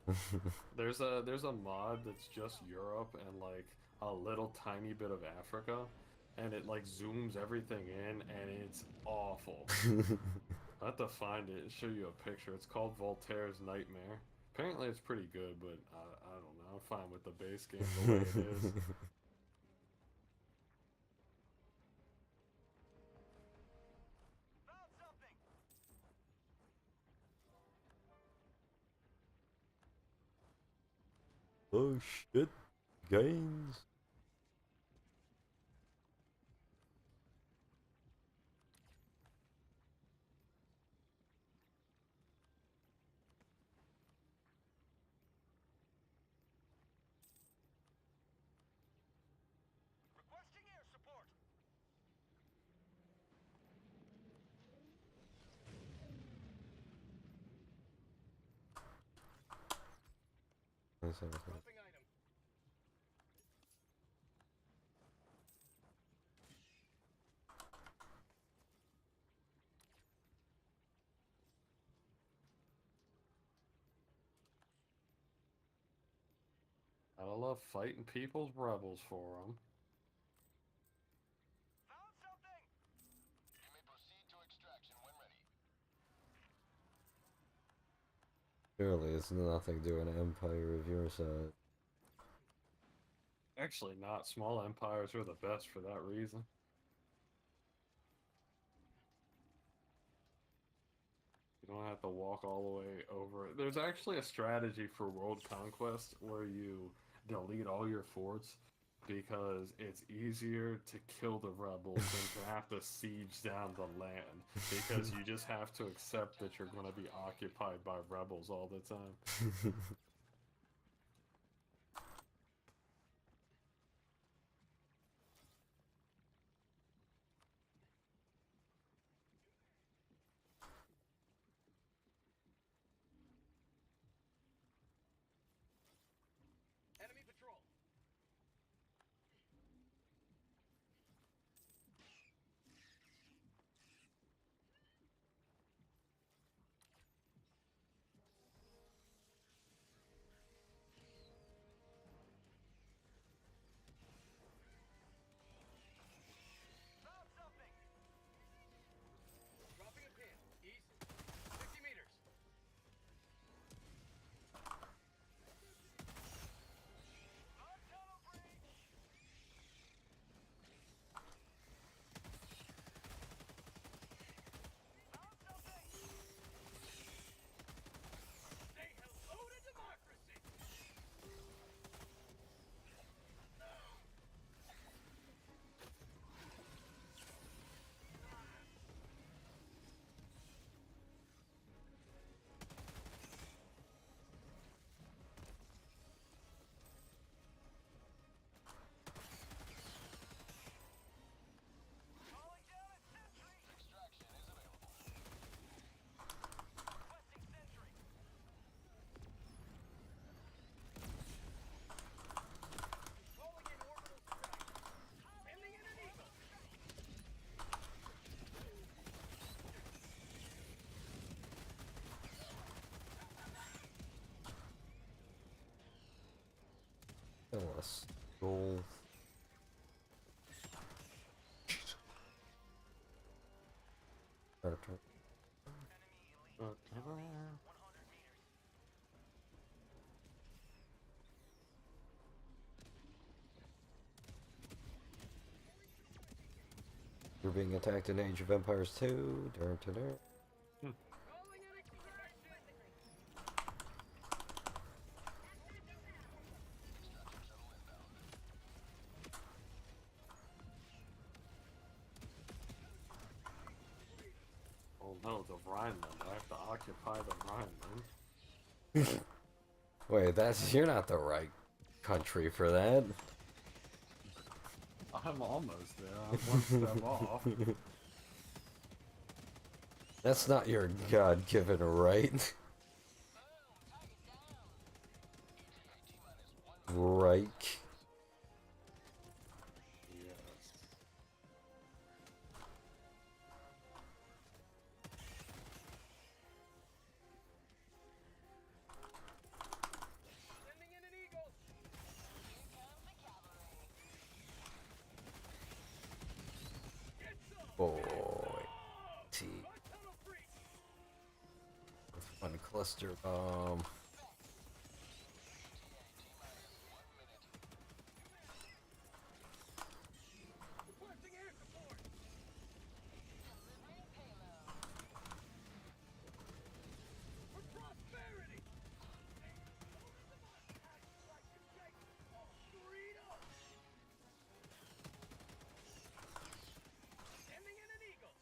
There's a mod that's just Europe and like a little tiny bit of Africa, and it like zooms everything in, and it's awful. I have to find it and show you a picture. It's called Voltaire's Nightmare. Apparently it's pretty good, but I don't know. I'm fine with the base game the way it is. Found something. Oh shit. Gains. Requesting air support. Dropping item. I love fighting people's rebels for them. Found something. You may proceed to extraction when ready. Surely it's nothing doing an Empire of your side. Actually, not. Small empires are the best for that reason. You don't have to walk all the way over. There's actually a strategy for world conquest where you delete all your forts because it's easier to kill the rebels than to have to siege down the land, because you just have to accept that you're going to be occupied by rebels all the time. Enemy patrol. Found something. Dropping a pin. East. 50 meters. On tunnel breach. Found something. Say hello to democracy. Calling down a sentry. Extraction is available. Requesting sentry. Calling in orbital strike. Sending in an eagle. Kill us. Goal. Turtle. Enemy elite. 100 meters. We're being attacked in Age of Empires 2. Turn. Calling in extraction. Rhineland. I have to occupy the Rhineland. Wait, that's you're not the right country for that. I'm almost there. I'm one step off. That's not your God-given right. Reich. Yes. Sending in an eagle. Get some. Boy. T. My tunnel breach. One cluster bomb. Requesting air support. For prosperity. Sending in an eagle.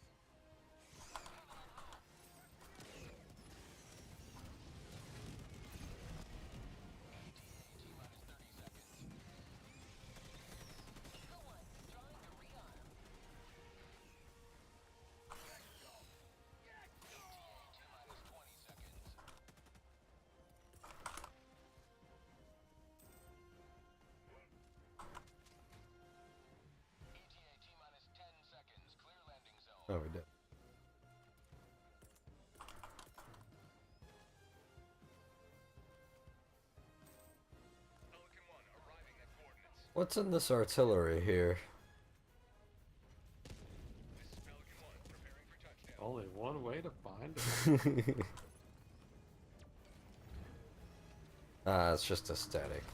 Oh, we did. What's in this artillery here? Only one way to find it. Ah, it's just aesthetic.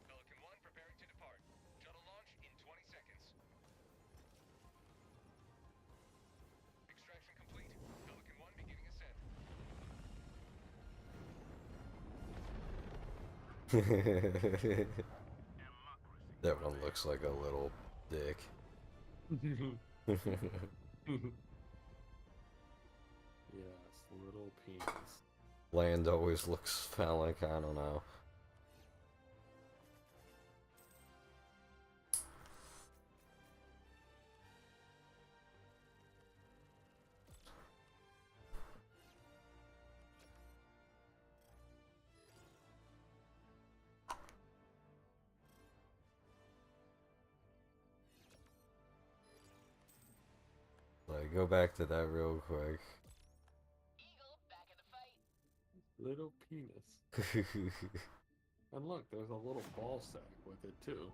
Pelican 1 preparing to depart. Shuttle launch in 20 seconds. Extraction complete. Pelican 1 beginning ascent. That one looks like a little dick. Yes, little penis. Land always looks phallic, I don't know. Like, go back to that real quick. Little penis. And look, there's a little ball sack with it too.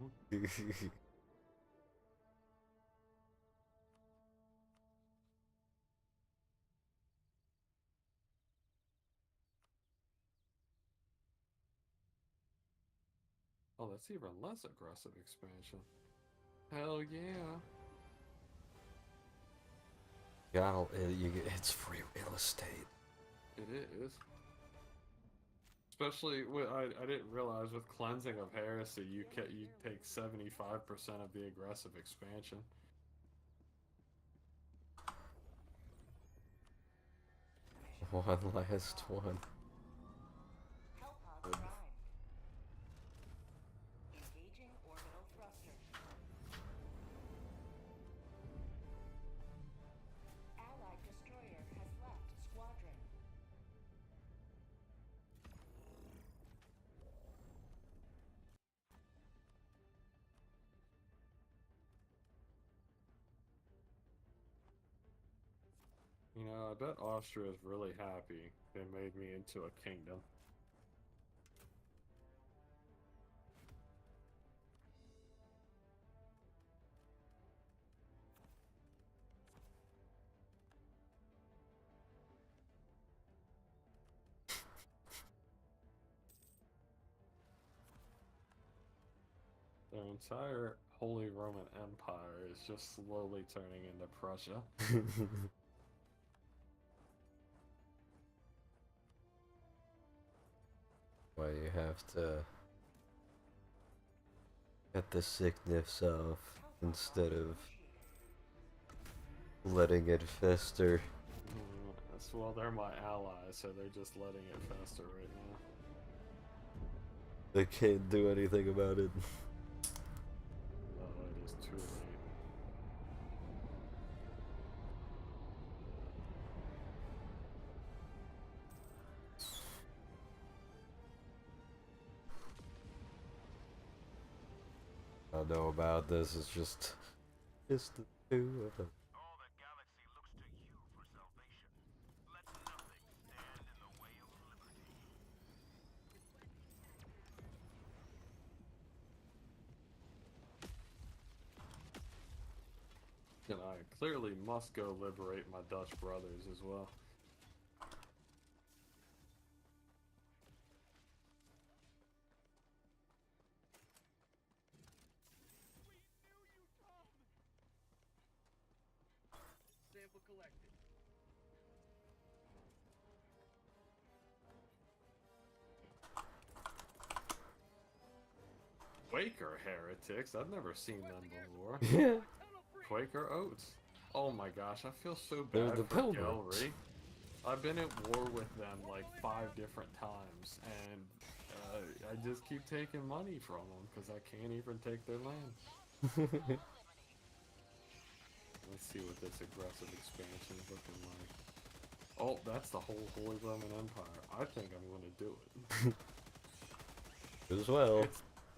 Oh, that's even less aggressive expansion. Hell yeah. It's free real estate. It is. Especially with, I didn't realize with cleansing of heresy, you take 75% of the aggressive expansion. One last one. Hellpod primed. Engaging orbital thrusters. Allied destroyer has left squadron. You know, I bet Austria is really happy they made me into a kingdom. Their entire Holy Roman Empire is just slowly turning into Prussia. Why you have to get the sickness off instead of letting it fester. That's, well, they're my allies, so they're just letting it fester right now. They can't do anything about it. Oh, it is too late. I don't know about this, it's just the two of them. All the galaxy looks to you for salvation. Let nothing stand in the way of liberty. And I clearly must go liberate my Dutch brothers as well. Sample collected. Quaker heretics? I've never seen them before. Yeah. Tunnel free. Quaker oats. Oh my gosh, I feel so They're bad the for pilgrims. Gallery. I've been at war with them like 5 different times, and I just keep taking money from them because I can't even take their land. Let's see what this aggressive expansion is looking like. Oh, that's the whole Holy Roman Empire. I think I'm going to do it. As well.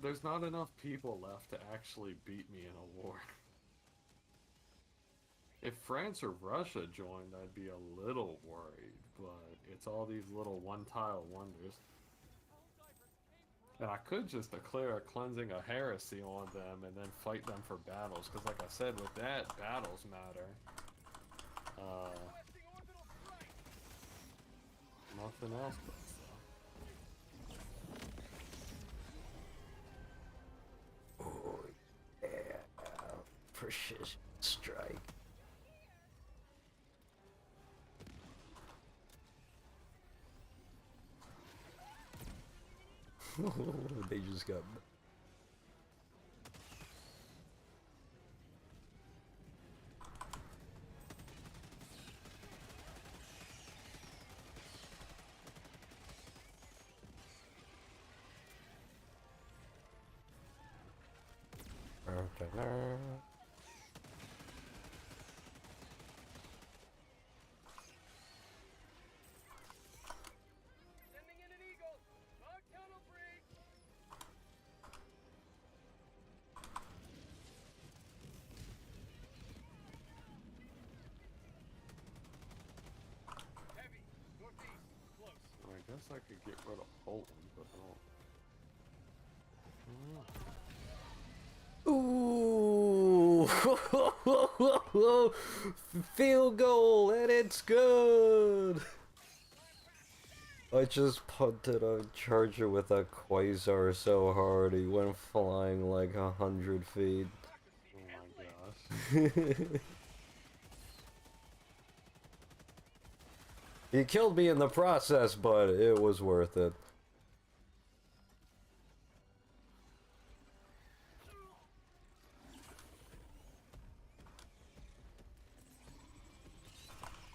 There's not enough people left to actually beat me in a war. If France or Russia joined, I'd be a little worried, but it's all these little one-tile wonders. And I could just declare a cleansing a heresy on them and then fight them for battles, because like I said, with that, battles matter. Requesting orbital strike. Nothing else but so. Oh, yeah. Precision strike. They just got. Sending in an eagle. Dog tunnel free. Heavy. Northeast. Close. I guess I could get rid of Poland, but I don't. Ooh! Field goal, and it's good! I just punted a charger with a quasar so hard he went flying like 100 feet. Oh my gosh. He killed me in the process, but it was worth it.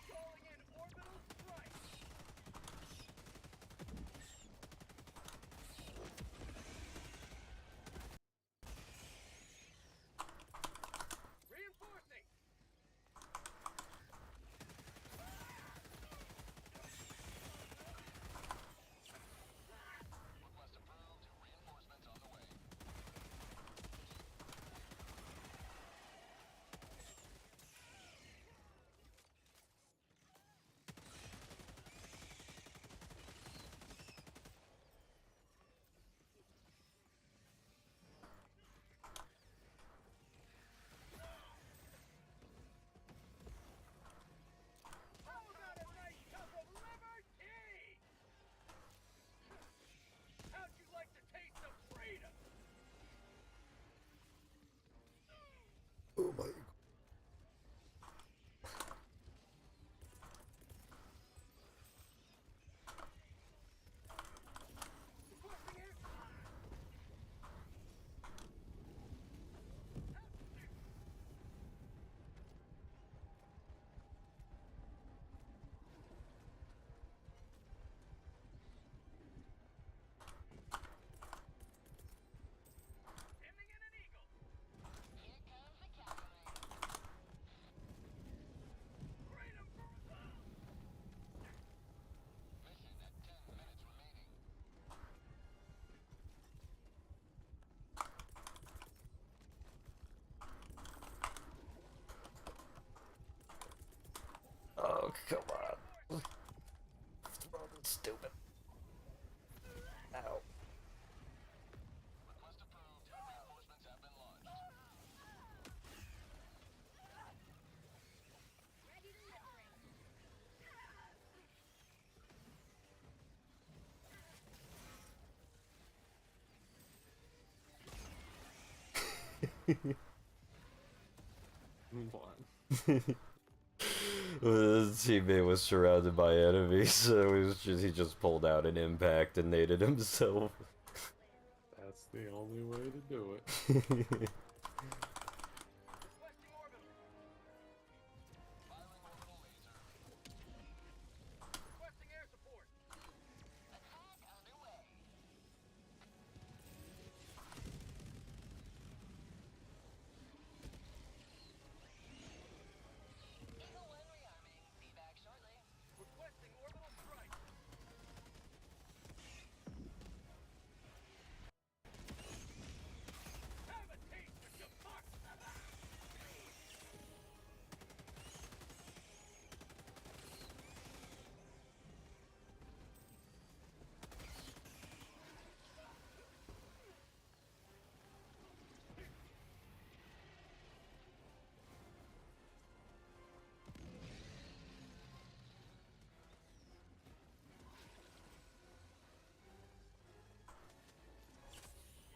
Calling in orbital strike. Reinforcing. stupid. Ow. Request approved. Reinforcements have been launched. Ready to liberate. What? His teammate was surrounded by enemies, so he just pulled out an impact and naded himself. That's the only way to do it. Requesting orbital. Firing orbital laser. Requesting air support. Attack underway. Eagle 1 rearming. Be back shortly. Requesting orbital strike. Have a taste of democracy.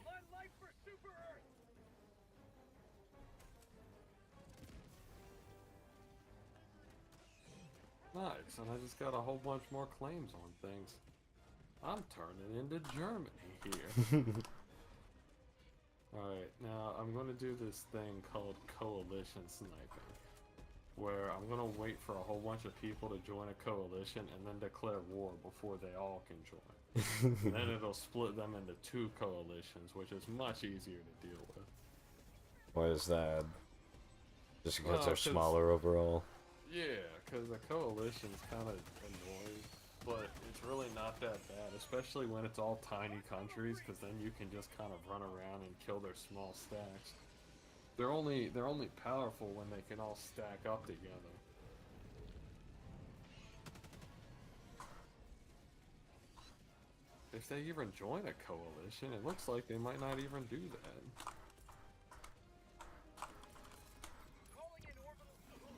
My life for Super Earth. Nice, and I just got a whole bunch more claims on things. I'm turning into Germany here. Alright, now I'm gonna do this thing called coalition sniping, where I'm gonna wait for a whole bunch of people to join a coalition and then declare war before they all can join. And then it'll split them into 2 coalitions, which is much easier to deal with. Why is that? Just because Well, they're 'cause- smaller overall? Yeah, because a coalition's kind of annoying, but it's really not that bad, especially when it's all tiny countries, because then you can just kind of run around and kill their small stacks. They're only powerful when they can all stack up together. If they even join a coalition, it looks like they might not even do that. Calling in orbital support.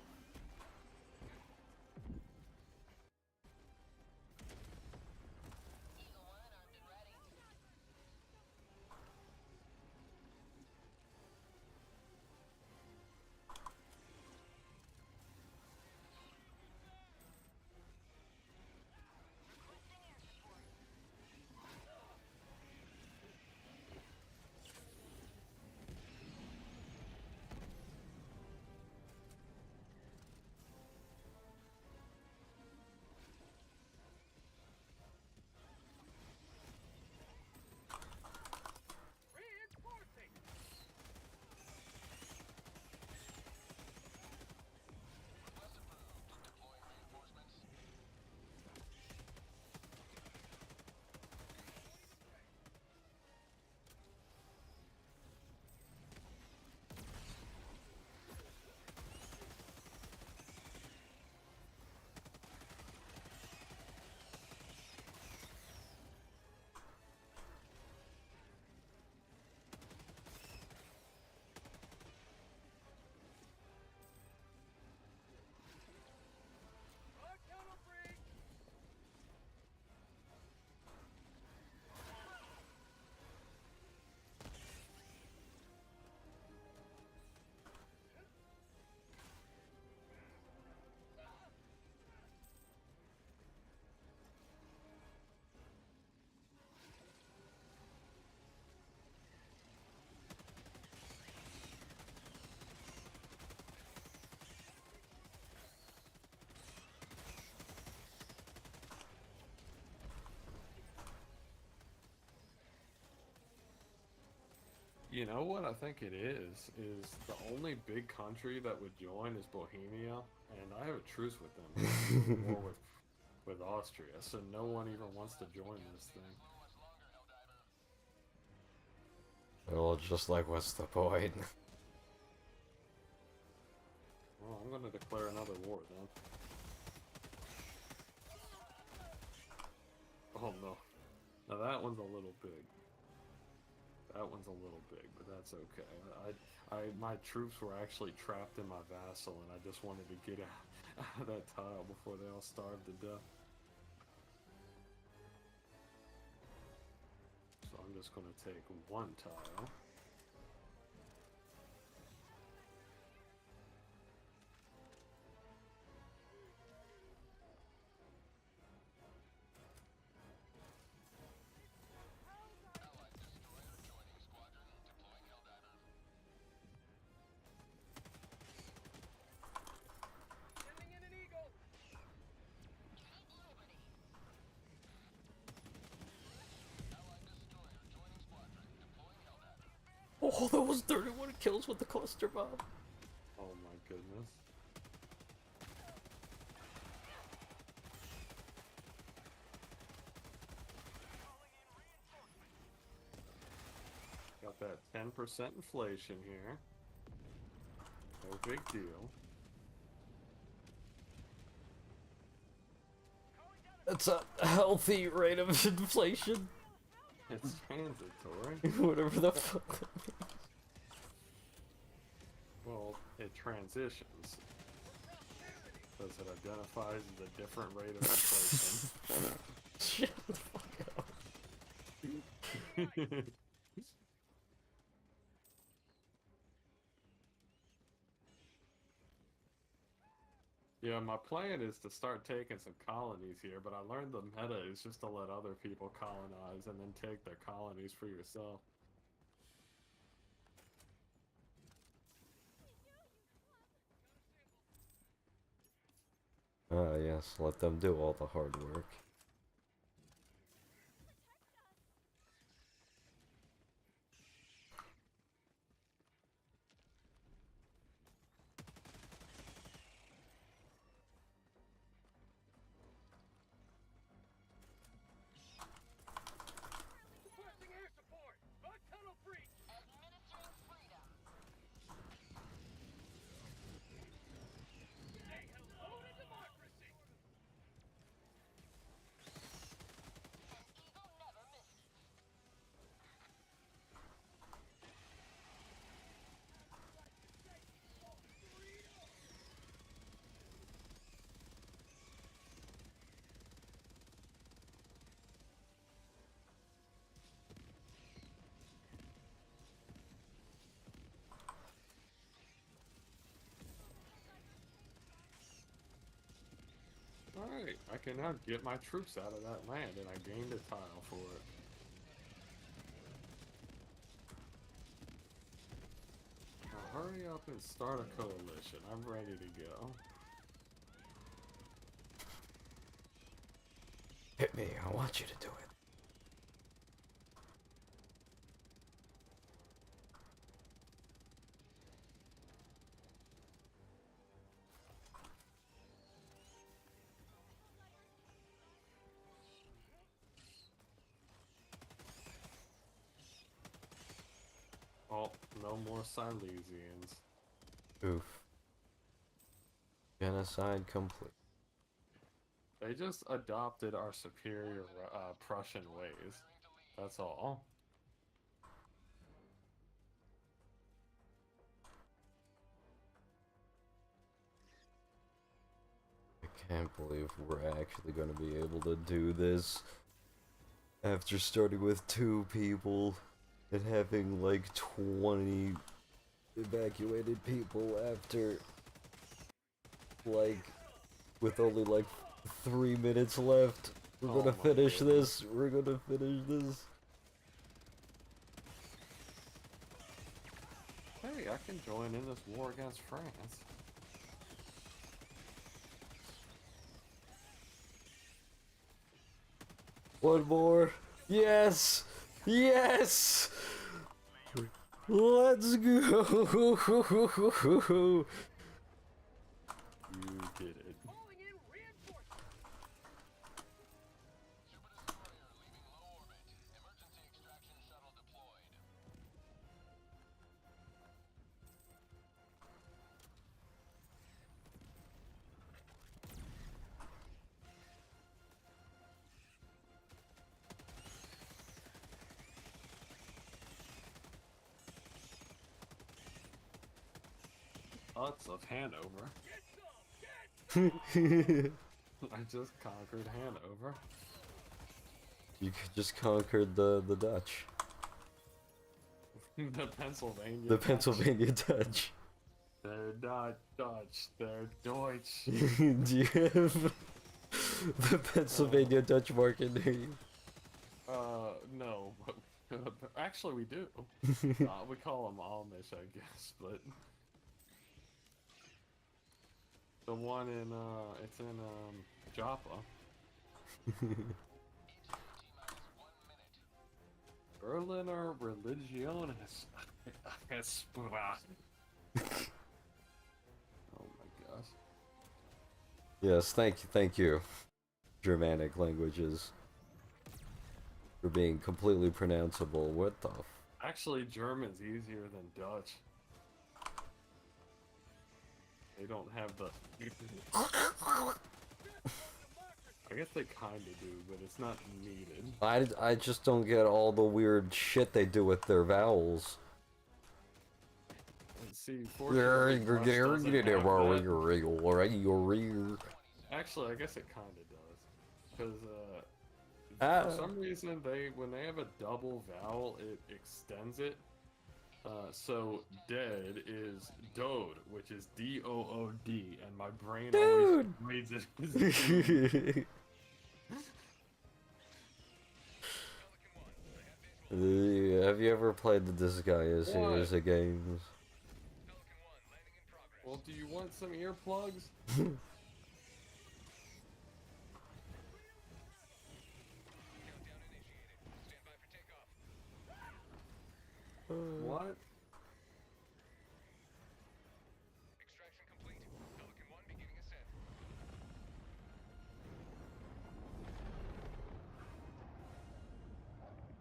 Eagle 1 armed and ready. Requesting air support. Reinforcing. Request approved. Deploying reinforcements. On counter break. You know what I think it is the only big country that would join is Bohemia, and I have a truce with them. War with Austria, so no one even wants to join this thing. Well, just like, what's the point? Well, I'm gonna declare another war then. Oh no. Now that one's a little big. That one's a little big, but that's okay. My troops were actually trapped in my vassal, and I just wanted to get out of that tile before they all starved to death. So I'm just gonna take one tile. Sending in an eagle. Oh, that was 31 kills with the cluster bomb. Oh my goodness. Got that 10% inflation here. No big deal. That's a healthy rate of inflation. It's transitory. Whatever the fuck that means. Well, it transitions. Because it identifies as a different rate of inflation. Shut the fuck up. Yeah, my plan is to start taking some colonies here, but I learned the meta is just to let other people colonize and then take their colonies for yourself. Ah, yes, let them do all the hard work. Requesting air support. On tunnel breach. Administering freedom. Say hello to democracy. An eagle never misses. Alright, I can now get my troops out of that land, and I gained a tile for it. Now hurry up and start a coalition. I'm ready to go. Hit me, I want you to do it. Oh, no more Silesians. Oof. Genocide complete. They just adopted our superior Prussian ways. That's all. I can't believe we're actually gonna be able to do this after starting with 2 people and having like 20 evacuated people after like with only like 3 minutes left. We're Oh gonna my finish goodness. this. We're gonna finish this. Hey, I can join in this war against France. One more. Yes! Yes! Let's go! You did it. Calling in reinforcements. huts of Hanover. I just conquered Hanover. You just conquered the Dutch. The Pennsylvania. The Dutch. Pennsylvania Dutch. They're not Dutch. They're Deutsch. Do you have the Pennsylvania Dutch market near you? No. Actually, we do. We call them Amish, I guess, but the one in it's in Joppa. Berliner Religionis. Oh my gosh. Yes, thank you, Germanic languages, for being completely pronounceable. What the f- Actually, German's easier than Dutch. They don't have the. I guess they kinda do, but it's not needed. I just don't get all the weird shit they do with their vowels. And see, fortunately, Dutch doesn't have that. Actually, I guess it kinda does. Because, for some reason, when they have a double vowel, it extends it. So dead is dode, which is D-O-O-D, and my brain always reads it as dude. Have you ever played the Disgaea series of games? Well, do you want some earplugs? What? Extraction complete. Pelican 1 beginning ascent.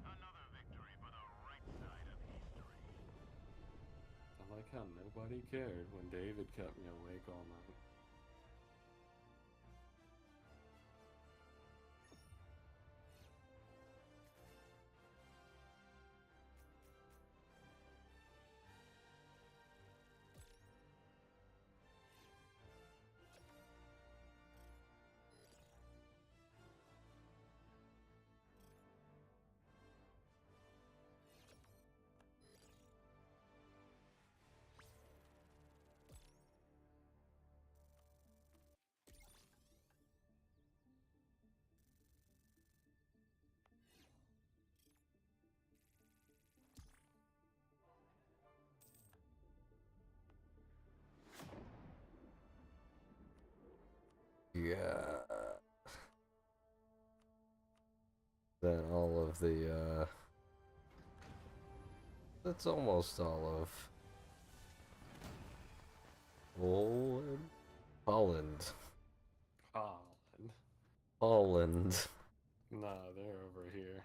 Another victory for the right side of history. I like how nobody cared when David kept me awake all night. Yeah. Then all of the, that's almost all of Poland. Holland. Holland. Holland. Nah, they're over here.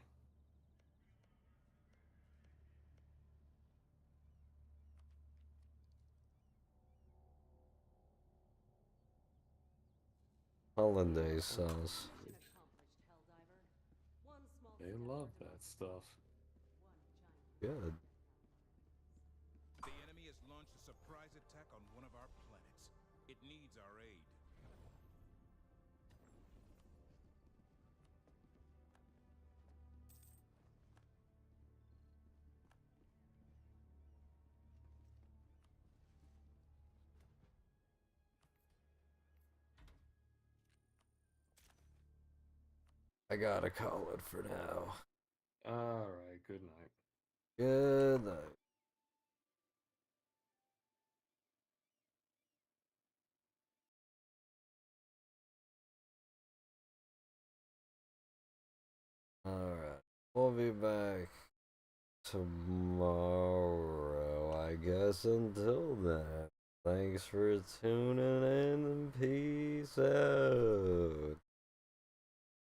Hollandaise sauce. Mission accomplished, Helldiver. One small They step love for that stuff. one giant Good. The enemy has launched a surprise attack on one of our planets. It needs our aid. I gotta call it for now. Alright, good night. Good night. Alright. We'll be back tomorrow, I guess. Until then, thanks for tuning in and peace out.